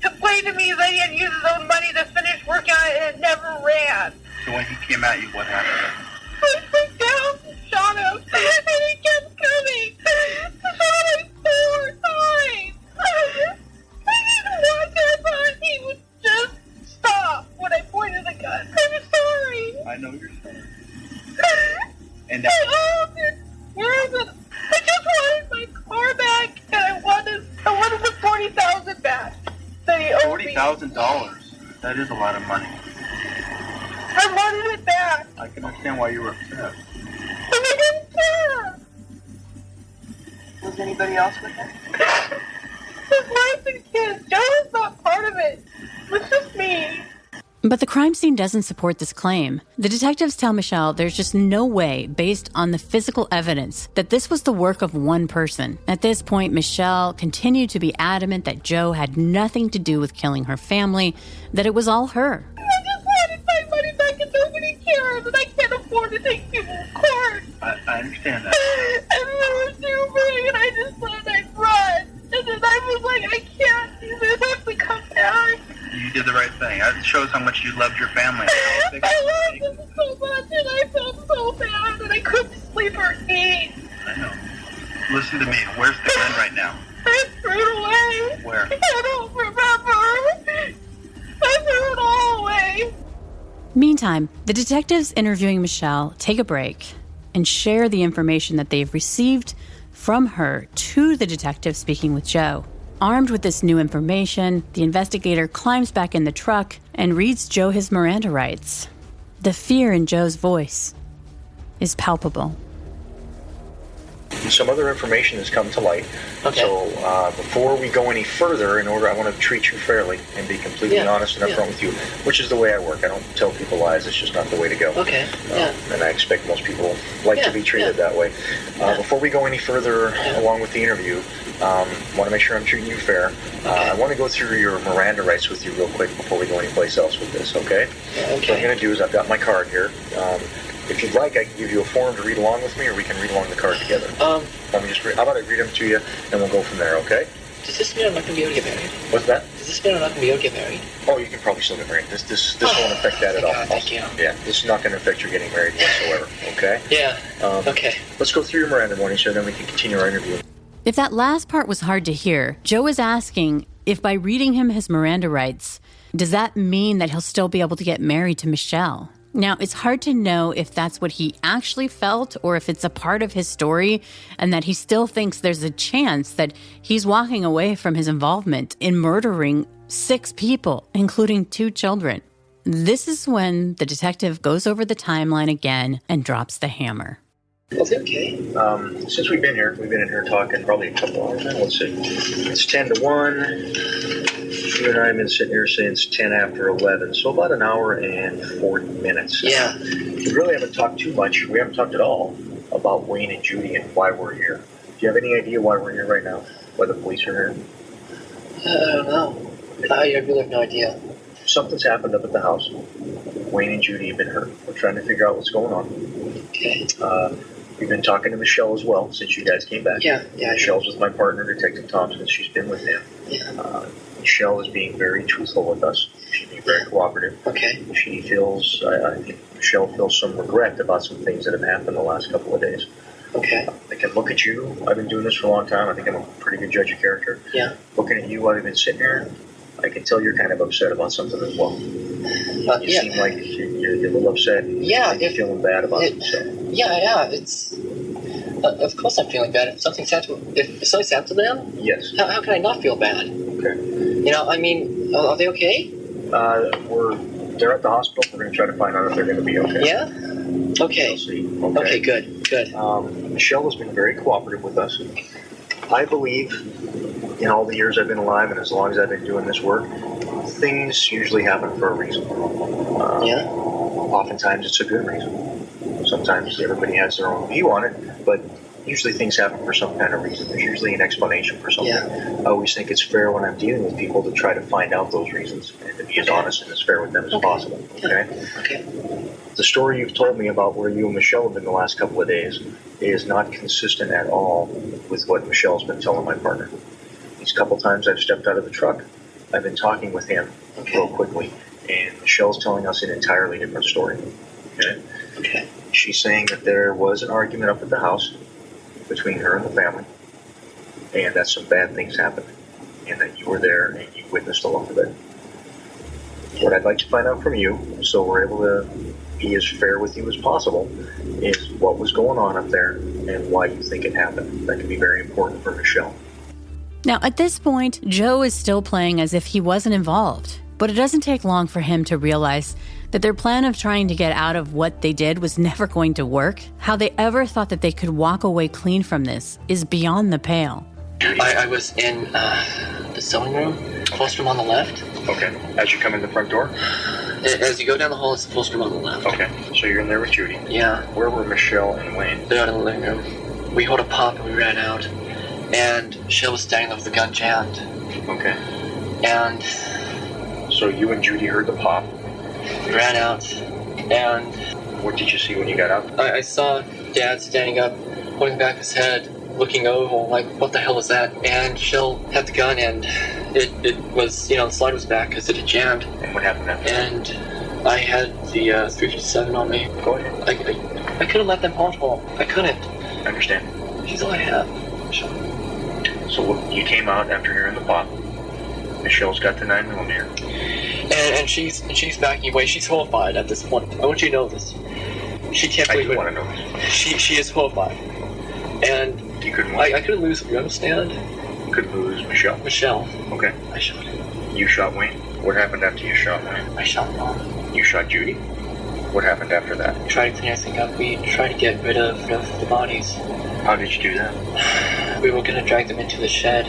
complained to me that he had used his own money to finish working on it, and it never ran. So when he came at you, what happened? I freaked out and shot him, and he kept coming. Shot him 4 times. I didn't want that, but he would just stop when I pointed the gun. I'm sorry. I know you're sorry. And where is it? I just wanted my car back, and I wanted the $40,000 back that he owed me. $40,000. That is a lot of money. I wanted it back. I can understand why you were upset. And I didn't care. Was anybody else with him? His wife and kids. Joe is not part of it. It's just me. But the crime scene doesn't support this claim. The detectives tell Michelle there's just no way, based on the physical evidence, that this was the work of one person. At this point, Michelle continued to be adamant that Joe had nothing to do with killing her family, that it was all her. I just wanted my money back and nobody cares, and I can't afford to take people to court. I understand that. And they were too big, and I just thought I'd run. And then I was like, I can't do this, I have to come back. You did the right thing. It shows how much you loved your family. I loved them so much, and I felt so bad that I couldn't sleep or eat. I know. Listen to me. Where's the gun right now? I threw it away. Where? I don't remember. I threw it all away. Meantime, the detectives interviewing Michelle take a break and share the information that they've received from her to the detective speaking with Joe. Armed with this new information, the investigator climbs back in the truck and reads Joe his Miranda rights. The fear in Joe's voice is palpable. some other information has come to light. Okay. So before we go any further, I want to treat you fairly and be completely honest and upfront with you, which is the way I work. I don't tell people lies. It's just not the way to go. Okay. And I expect most people like to be treated that way. Before we go any further along with the interview, I want to make sure I'm treating you fair. I want to go through your Miranda rights with you real quick before we go anyplace else with this, okay? Okay. What I'm going to do is I've got my card here. If you'd like, I can give you a form to read along with me, or we can read along the card together. How about I read them to you, and we'll go from there, okay? Does this mean I'm not going to be able to get married? What's that? Does this mean I'm not going to be able to get married? Oh, you can probably still get married. This won't affect that at all. Thank you. Yeah, this is not going to affect your getting married whatsoever, okay? Yeah, okay. Let's go through your Miranda warnings here, then we can continue our interview. If that last part was hard to hear, Joe is asking if by reading him his Miranda rights, does that mean that he'll still be able to get married to Michelle? Now, it's hard to know if that's what he actually felt or if it's a part of his story and that he still thinks there's a chance that he's walking away from his involvement in murdering 6 people, including 2 children. This is when the detective goes over the timeline again and drops the hammer. Okay. Since we've been in here talking probably a couple hours now. Let's see. It's 10 to 1. You and I have been sitting here saying it's 10 after 11, so about an hour and 40 minutes. Yeah. We really haven't talked too much. We haven't talked at all about Wayne and Judy and why we're here. Do you have any idea why we're here right now? Why the police are here? I don't know. I really have no idea. Something's happened up at the house. Wayne and Judy have been hurt. We're trying to figure out what's going on. Okay. We've been talking to Michelle as well since you guys came back. Yeah. Michelle's with my partner, Detective Thompson. She's been with him. Yeah. Michelle is being very truthful with us. She's being very cooperative. Okay. She feels, I think Michelle feels some regret about some things that have happened the last couple of days. Okay. I can look at you. I've been doing this for a long time. I think I'm a pretty good judge of character. Yeah. Looking at you while I've been sitting here, I can tell you're kind of upset about something as well. You seem like you're a little upset. Yeah. You're feeling bad about something. Yeah. It's... of course I'm feeling bad. If something's happened to them? Yes. How can I not feel bad? Okay. Are they okay? They're at the hospital. We're going to try to find out if they're going to be okay. Yeah? Okay. We'll see. Okay, good. Michelle has been very cooperative with us. I believe in all the years I've been alive and as long as I've been doing this work, things usually happen for a reason. Oftentimes it's a good reason. Sometimes everybody has their own view on it, but usually things happen for some kind of reason. There's usually an explanation for something. Yeah. I always think it's fair when I'm dealing with people to try to find out those reasons and to be as honest and as fair with them as possible. Okay? The story you've told me about where you and Michelle have been the last couple of days is not consistent at all with what Michelle's been telling my partner. These couple times I've stepped out of the truck, I've been talking with him real quickly, and Michelle's telling us an entirely different story. Okay? She's saying that there was an argument up at the house between her and the family, and that some bad things happened, and that you were there and you witnessed a lot of it. What I'd like to find out from you, so we're able to be as fair with you as possible, is what was going on up there and why you think it happened. That can be very important for Michelle. Now, at this point, Joe is still playing as if he wasn't involved, but it doesn't take long for him to realize that their plan of trying to get out of what they did was never going to work. How they ever thought that they could walk away clean from this is beyond the pale. I was in the sewing room, close room on the left. Okay. As you come in the front door? As you go down the hall, it's the close room on the left. Okay. So you're in there with Judy? Yeah. Where were Michelle and Wayne? They're out in the living room. We heard a pop and we ran out. And Michelle was standing there with the gun jammed. Okay. And... so you and Judy heard the pop? We ran out, and... what did you see when you got out? I saw Dad standing up, holding back his head, looking over, like, what the hell is that? And Michelle had the gun, and it was, the slide was back because it had jammed. And what happened after? And I had the 357 on me. Go ahead. I couldn't let them hold home. I couldn't. I understand. She's all I have, Michelle. So you came out after hearing the pop. Michelle's got the 9mm. And she's backing away. She's horrified at this point. I want you to know this. She can't believe it. I do want to know this. She is horrified. And you couldn't I couldn't lose her, you understand? You couldn't lose Michelle? Michelle. Okay. I shot her. You shot Wayne? What happened after you shot Wayne? I shot Mom. You shot Judy? What happened after that? We tried to clean everything up. We tried to get rid of the bodies. How did you do that? We were going to drag them into the shed.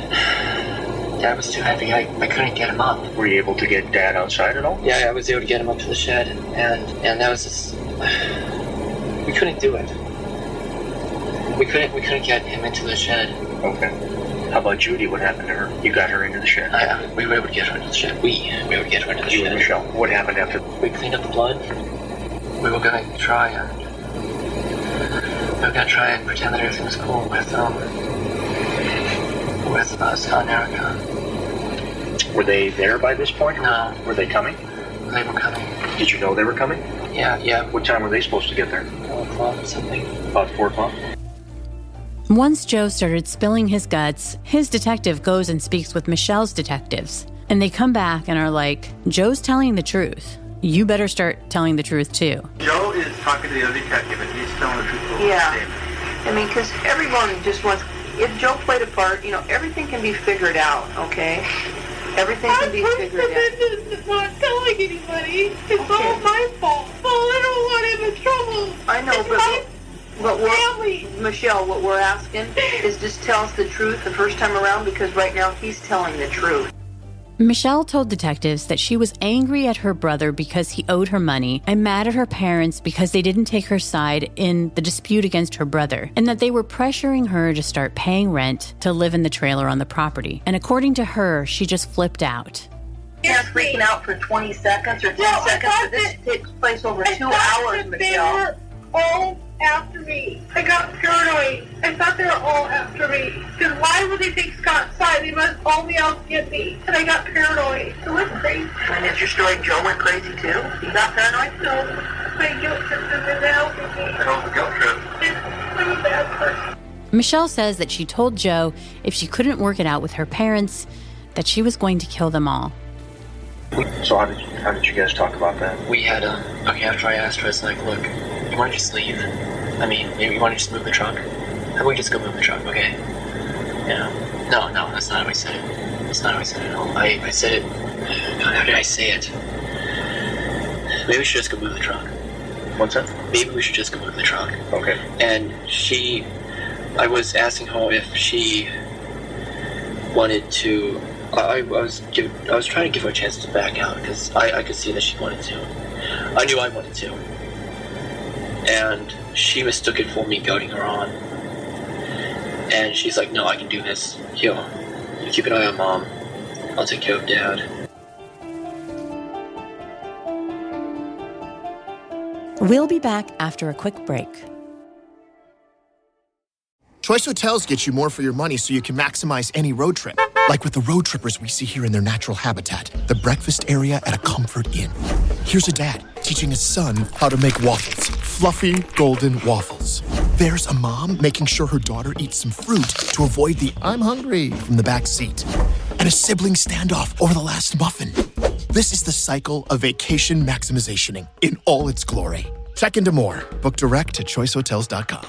Dad was too heavy. I couldn't get him up. Were you able to get Dad outside at all? Yeah, I was able to get him up to the shed, and that was just... We couldn't do it. We couldn't get him into the shed. Okay. How about Judy? What happened to her? You got her into the shed? We were able to get her into the shed. We were able to get her into the shed. You and Michelle. What happened after? We cleaned up the blood. We were going to try and pretend that everything was cool with Scott and Erica. Were they there by this point? No. Were they coming? They were coming. Did you know they were coming? Yeah. What time were they supposed to get there? 4 o'clock or something. About 4 o'clock? Once Joe started spilling his guts, his detective goes and speaks with Michelle's detectives. And they come back and are like, Joe's telling the truth. You better start telling the truth too. Joe is talking to the other detective and he's telling the truth. Yeah. I mean, because everyone just wants, if Joe played a part, everything can be figured out, okay? Everything can be figured out. I'm not telling anybody. It's all my fault. Well, I don't want him in trouble. I know, but Michelle, what we're asking is just tell us the truth the first time around, because right now he's telling the truth. Michelle told detectives that she was angry at her brother because he owed her money and mad at her parents because they didn't take her side in the dispute against her brother, and that they were pressuring her to start paying rent to live in the trailer on the property. And according to her, she just flipped out. You're freaking out for 20 seconds or 10 seconds, but this takes place over 2 hours, Michelle. They were all after me. I got paranoid. I thought they were all after me. Because why would they take Scott's side? They must all be out to get me. And I got paranoid. It was crazy. And is your story Joe went crazy too? You got paranoid? No. My guilt trip has been helping me. I know the guilt trip. I'm a bad person. Michelle says that she told Joe if she couldn't work it out with her parents, that she was going to kill them all. So how did you guys talk about that? We had, after I asked her, it's like, look, you want to just leave? I mean, you want to just move the truck? How about we just go move the truck, okay? No, that's not how I said it. That's not how I said it at all. I said it, God, how did I say it? Maybe we should just go move the truck. What's that? Maybe we should just go move the truck. Okay. And I was asking her if she wanted to, I was trying to give her a chance to back out, because I could see that she wanted to. I knew I wanted to. And she mistook it for me goading her on. And she's like, no, I can do this. Here, you keep an eye on Mom. I'll take care of Dad. We'll be back after a quick break. Choice Hotels gets you more for your money so you can maximize any road trip. Like with the road trippers we see here in their natural habitat, the breakfast area at a Comfort Inn. Here's a dad teaching his son how to make waffles, fluffy golden waffles. There's a mom making sure her daughter eats some fruit to avoid the "I'm hungry" from the back seat. And a sibling standoff over the last muffin. This is the cycle of vacation maximizationing in all its glory. Check into more. Book direct to choicehotels.com.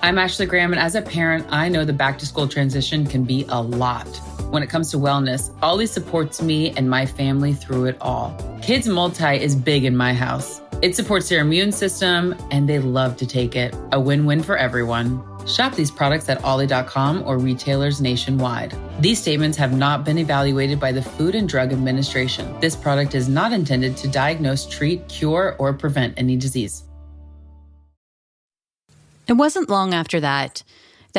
I'm Ashley Graham, and as a parent, I know the back-to-school transition can be a lot. When it comes to wellness, Ollie supports me and my family through it all. Kids Multi is big in my house. It supports their immune system, and they love to take it. A win-win for everyone. Shop these products at ollie.com or retailers nationwide. These statements have not been evaluated by the Food and Drug Administration. This product is not intended to diagnose, treat, cure, or prevent any disease. It wasn't long after that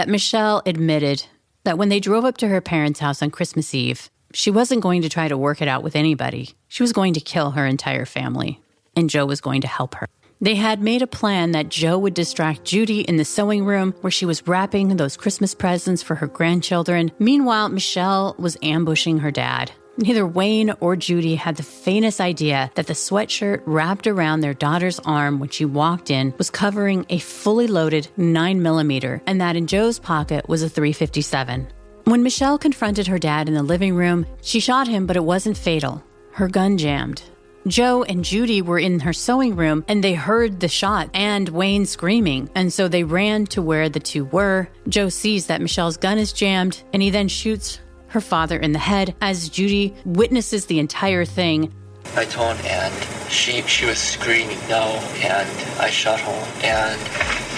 Michelle admitted that when they drove up to her parents' house on Christmas Eve, she wasn't going to try to work it out with anybody. She was going to kill her entire family, and Joe was going to help her. They had made a plan that Joe would distract Judy in the sewing room where she was wrapping those Christmas presents for her grandchildren. Meanwhile, Michelle was ambushing her dad. Neither Wayne or Judy had the faintest idea that the sweatshirt wrapped around their daughter's arm when she walked in was covering a fully loaded 9mm, and that in Joe's pocket was a .357. When Michelle confronted her dad in the living room, she shot him, but it wasn't fatal. Her gun jammed. Joe and Judy were in her sewing room, and they heard the shot and Wayne screaming, and so they ran to where the two were. Joe sees that Michelle's gun is jammed, and he then shoots her father in the head as Judy witnesses the entire thing. I told her, and she was screaming no, and I shot her, and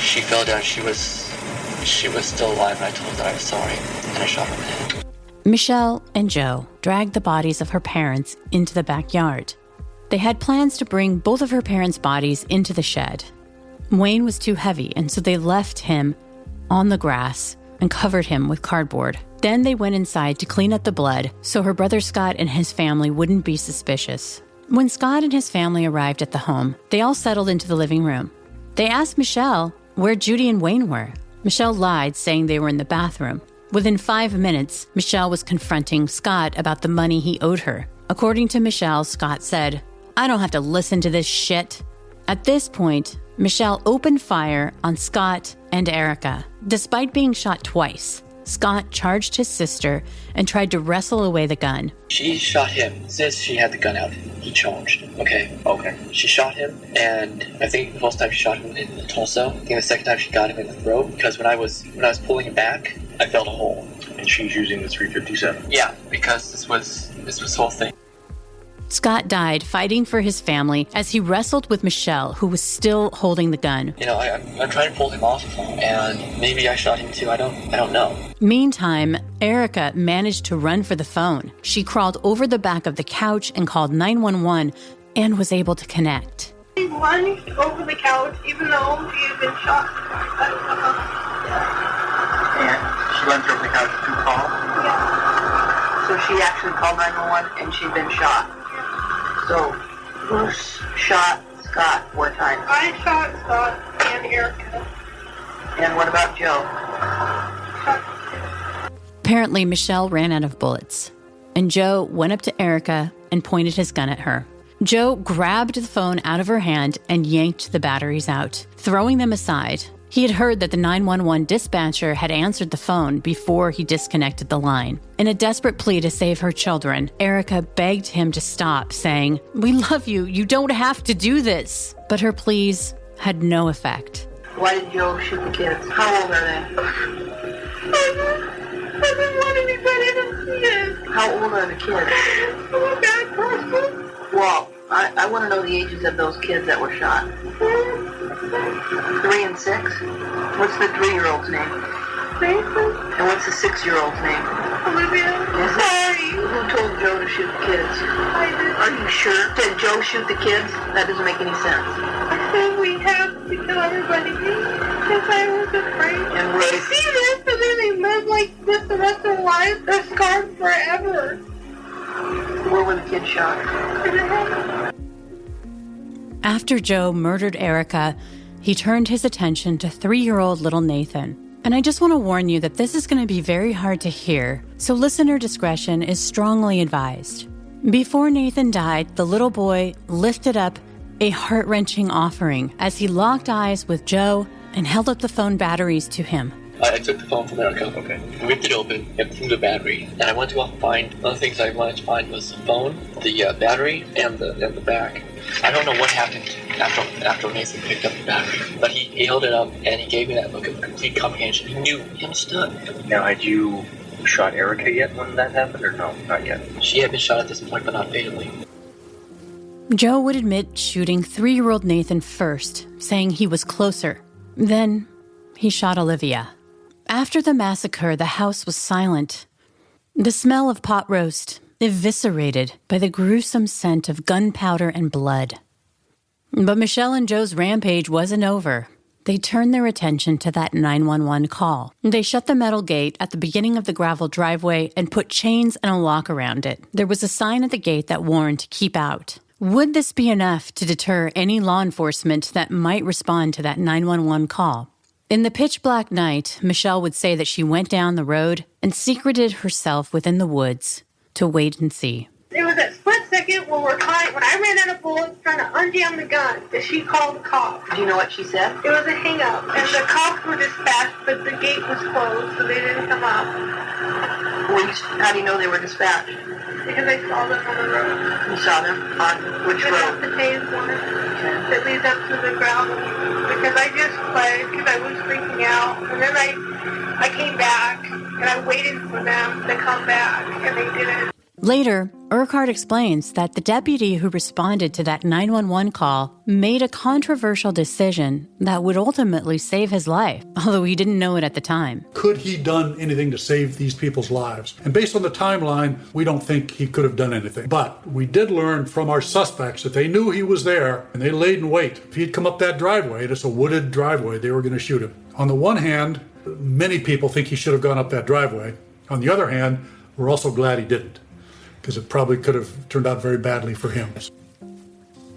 she fell down. She was still alive, and I told her that I was sorry, and I shot her in the head. Michelle and Joe dragged the bodies of her parents into the backyard. They had plans to bring both of her parents' bodies into the shed. Wayne was too heavy, and so they left him on the grass and covered him with cardboard. Then they went inside to clean up the blood so her brother Scott and his family wouldn't be suspicious. When Scott and his family arrived at the home, they all settled into the living room. They asked Michelle where Judy and Wayne were. Michelle lied, saying they were in the bathroom. Within 5 minutes, Michelle was confronting Scott about the money he owed her. According to Michelle, Scott said, "I don't have to listen to this shit." At this point, Michelle opened fire on Scott and Erica. Despite being shot twice, Scott charged his sister and tried to wrestle away the gun. She shot him. Since she had the gun out, he charged. Okay. She shot him, and I think the first time she shot him in the torso. I think the second time she got him in the throat, because when I was pulling him back, I felt a hole. And she's using the .357. Yeah, because this was whole thing. Scott died fighting for his family as he wrestled with Michelle, who was still holding the gun. I'm trying to pull him off of him, and maybe I shot him too. I don't know. Meantime, Erica managed to run for the phone. She crawled over the back of the couch and called 911 and was able to connect. She lunged over the couch even though she had been shot. And she lunged over the couch to call? Yeah. So she actually called 911 and she'd been shot. So who shot Scott what time? I shot Scott and Erica. And what about Joe? Apparently, Michelle ran out of bullets, and Joe went up to Erica and pointed his gun at her. Joe grabbed the phone out of her hand and yanked the batteries out, throwing them aside. He had heard that the 911 dispatcher had answered the phone before he disconnected the line. In a desperate plea to save her children, Erica begged him to stop, saying, "We love you. You don't have to do this." But her pleas had no effect. Why did Joe shoot the kids? How old are they? I didn't want anybody to see it. How old are the kids? I'm a bad person. Well, I want to know the ages of those kids that were shot. 3 and 6? What's the 3-year-old's name? Nathan. And what's the 6-year-old's name? Olivia. Sorry. Who told Joe to shoot the kids? I did. Are you sure? Did Joe shoot the kids? That doesn't make any sense. I said we have to kill everybody because I was afraid. And they see this and then they live like this the rest of their lives. They're scarred forever. Where were the kids shot? After Joe murdered Erica, he turned his attention to 3-year-old little Nathan. And I just want to warn you that this is going to be very hard to hear, so listener discretion is strongly advised. Before Nathan died, the little boy lifted up a heart-wrenching offering as he locked eyes with Joe and held up the phone batteries to him. I took the phone from Erica, ripped it open, and threw the battery. And I went to find, one of the things I wanted to find was the phone, the battery, and the back. I don't know what happened after Nathan picked up the battery, but he held it up and he gave me that look of complete comprehension. He knew, he understood. Now, had you shot Erica yet when that happened, or no, not yet? She had been shot at this point, but not fatally. Joe would admit shooting 3-year-old Nathan first, saying he was closer. Then he shot Olivia. After the massacre, the house was silent. The smell of pot roast, eviscerated by the gruesome scent of gunpowder and blood. But Michelle and Joe's rampage wasn't over. They turned their attention to that 911 call. They shut the metal gate at the beginning of the gravel driveway and put chains and a lock around it. There was a sign at the gate that warned to keep out. Would this be enough to deter any law enforcement that might respond to that 911 call? In the pitch-black night, Michelle would say that she went down the road and secreted herself within the woods to wait and see. It was a split second when when I ran out of bullets trying to unjam the gun, that she called the cops. Do you know what she said? It was a hang-up, and the cops were dispatched, but the gate was closed, so they didn't come up. How do you know they were dispatched? Because I saw them on the road. You saw them on which road? The paved one that leads up to the ground. Because I just fled because I was freaking out, and then I came back and I waited for them to come back, and they didn't. Later, Urquhart explains that the deputy who responded to that 911 call made a controversial decision that would ultimately save his life, although he didn't know it at the time. Could he done anything to save these people's lives? And based on the timeline, we don't think he could have done anything. But we did learn from our suspects that they knew he was there and they laid in wait. If he'd come up that driveway, it's a wooded driveway, they were going to shoot him. On the one hand, many people think he should have gone up that driveway. On the other hand, we're also glad he didn't, because it probably could have turned out very badly for him.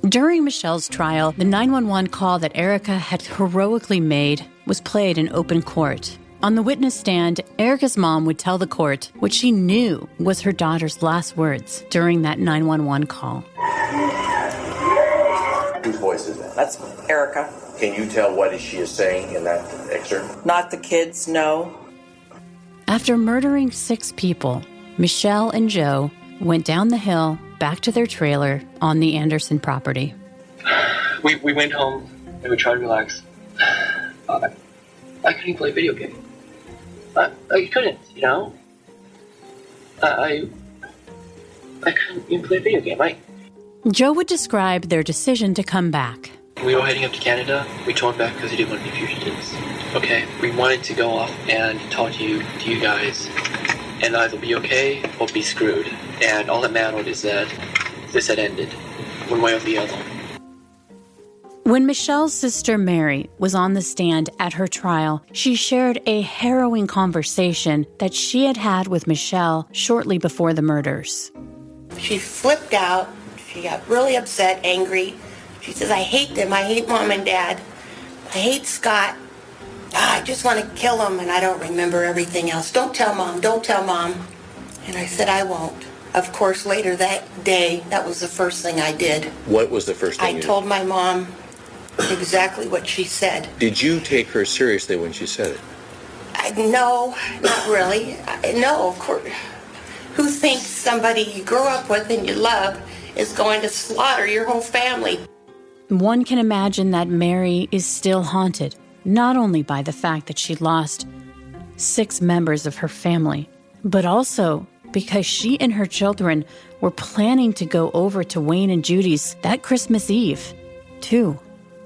During Michelle's trial, the 911 call that Erica had heroically made was played in open court. On the witness stand, Erica's mom would tell the court what she knew was her daughter's last words during that 911 call. Whose voice is that? That's Erica. Can you tell what she is saying in that excerpt? Not the kids, no. After murdering 6 people, Michelle and Joe went down the hill back to their trailer on the Anderson property. We went home and we tried to relax. I couldn't even play a video game. I couldn't, you know? I couldn't even play a video game. Joe would describe their decision to come back. We were heading up to Canada. We tore back because he didn't want to be fugitives. Okay, we wanted to go off and talk to you guys, and either be okay or be screwed. And all that mattered is that this had ended, one way or the other. When Michelle's sister Mary was on the stand at her trial, she shared a harrowing conversation that she had had with Michelle shortly before the murders. She flipped out. She got really upset, angry. She says, I hate them. I hate Mom and Dad. I hate Scott. I just want to kill him, and I don't remember everything else. Don't tell Mom. Don't tell Mom. And I said, I won't. Of course, later that day, that was the first thing I did. What was the first thing I told my mom exactly what she said. Did you take her seriously when she said it? No, not really. No, of course. Who thinks somebody you grew up with and you love is going to slaughter your whole family? One can imagine that Mary is still haunted, not only by the fact that she lost 6 members of her family, but also because she and her children were planning to go over to Wayne and Judy's that Christmas Eve, too.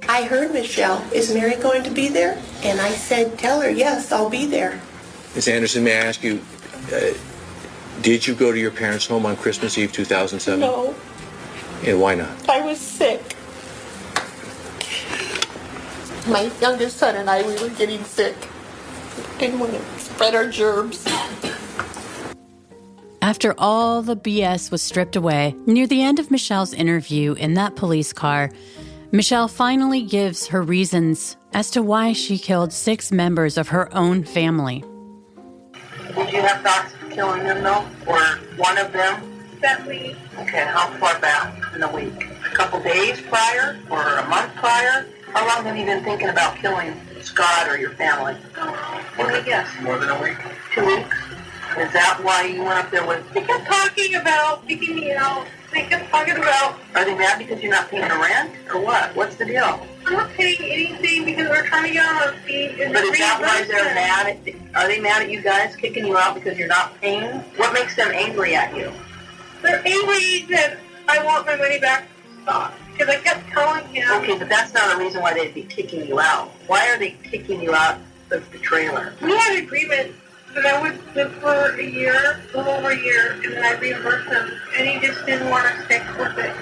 I heard Michelle, is Mary going to be there? And I said, tell her, yes, I'll be there. Ms. Anderson, may I ask you, did you go to your parents' home on Christmas Eve 2007? No. And why not? I was sick. My youngest son and I, we were getting sick. Didn't want to spread our germs. After all the BS was stripped away, near the end of Michelle's interview in that police car, Michelle finally gives her reasons as to why she killed 6 members of her own family. Did you have thoughts of killing them, though? Or one of them? That week. Okay, how far back in the week? A couple days prior? Or a month prior? How long have you been thinking about killing Scott or your family? More than a week. 2 weeks? Is that why you went up there with... They kept talking about kicking me out. They kept talking about... Are they mad because you're not paying the rent? Or what? What's the deal? I'm not paying anything because we're trying to get on our feet. But is that why they're mad at... Are they mad at you guys kicking you out because you're not paying? What makes them angry at you? They're angry that I want my money back from Scott. Because I kept telling him... Okay, but that's not a reason why they'd be kicking you out. Why are they kicking you out of the trailer? We had an agreement that I would live for a year, a little over a year, and then I'd reimburse him. And he just didn't want to stick with it.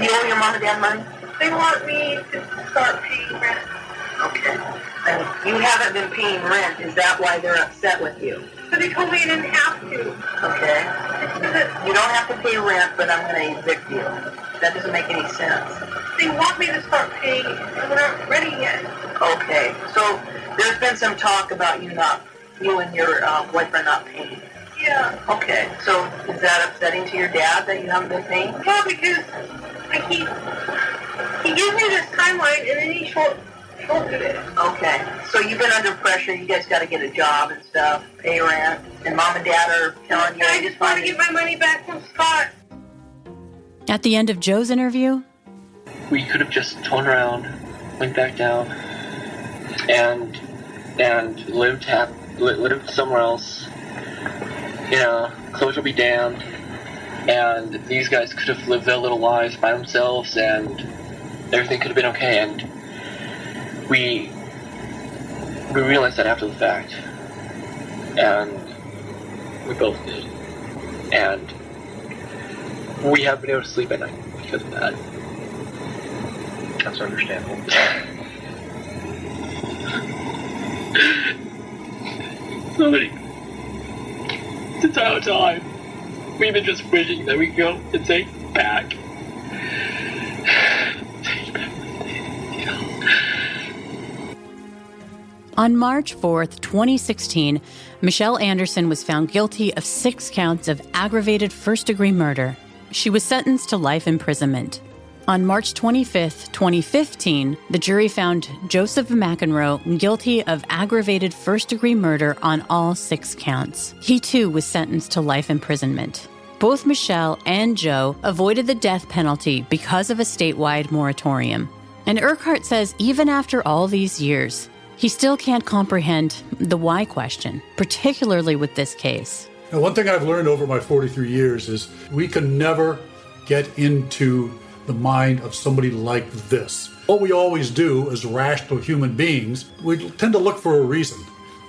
You owe your mom and dad money? They want me to start paying rent. Okay. And you haven't been paying rent. Is that why they're upset with you? But they told me I didn't have to. Okay. You don't have to pay rent, but I'm going to evict you. That doesn't make any sense. They want me to start paying, and we're not ready yet. Okay. So there's been some talk about you and your boyfriend not paying. Yeah. Okay. So is that upsetting to your dad that you haven't been paying? Yeah, because he gives me this timeline, and then he shortened it. Okay. So you've been under pressure. You guys got to get a job and stuff, pay rent, and mom and dad are telling you. I just want to get my money back from Scott. At the end of Joe's interview, We could have just turned around, went back down, and lived somewhere else. You know, clothes will be damned. And these guys could have lived their little lives by themselves and everything could have been okay. And we realized that after the fact. And we both did. And we haven't been able to sleep at night because of that. That's understandable. Somebody, this entire time, we've been just wishing that we could go and say back. On March 4th, 2016, Michelle Anderson was found guilty of 6 counts of aggravated first-degree murder. She was sentenced to life imprisonment. On March 25th, 2015, the jury found Joseph McEnroe guilty of aggravated first-degree murder on all 6 counts. He too was sentenced to life imprisonment. Both Michelle and Joe avoided the death penalty because of a statewide moratorium. And Urquhart says even after all these years, he still can't comprehend the why question, particularly with this case. Now, one thing I've learned over my 43 years is we can never get into the mind of somebody like this. What we always do as rational human beings, we tend to look for a reason.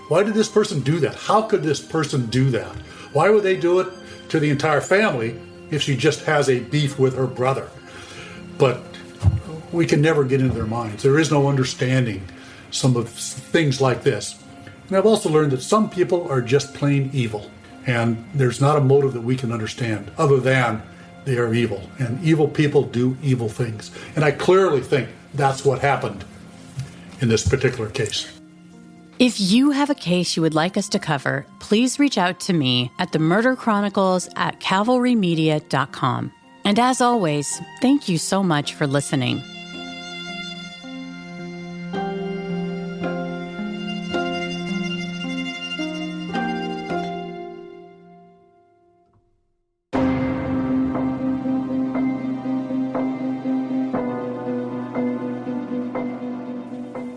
Why did this person do that? How could this person do that? Why would they do it to the entire family if she just has a beef with her brother? But we can never get into their minds. There is no understanding some of things like this. And I've also learned that some people are just plain evil. And there's not a motive that we can understand other than they are evil. And evil people do evil things. And I clearly think that's what happened in this particular case. If you have a case you would like us to cover, please reach out to me at themurderchronicles@cavalrymedia.com. And as always, thank you so much for listening.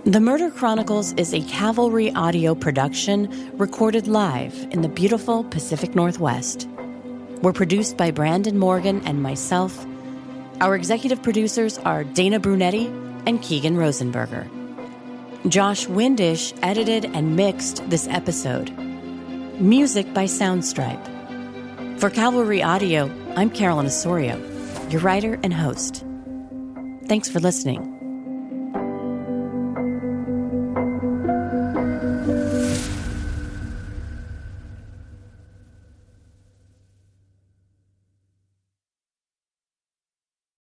The Murder Chronicles is a Cavalry audio production recorded live in the beautiful Pacific Northwest. We're produced by Brandon Morgan and myself. Our executive producers are Dana Brunetti and Keegan Rosenberger. Josh Windish edited and mixed this episode. Music by Soundstripe. For Cavalry Audio, I'm Carolyn Osorio, your writer and host. Thanks for listening.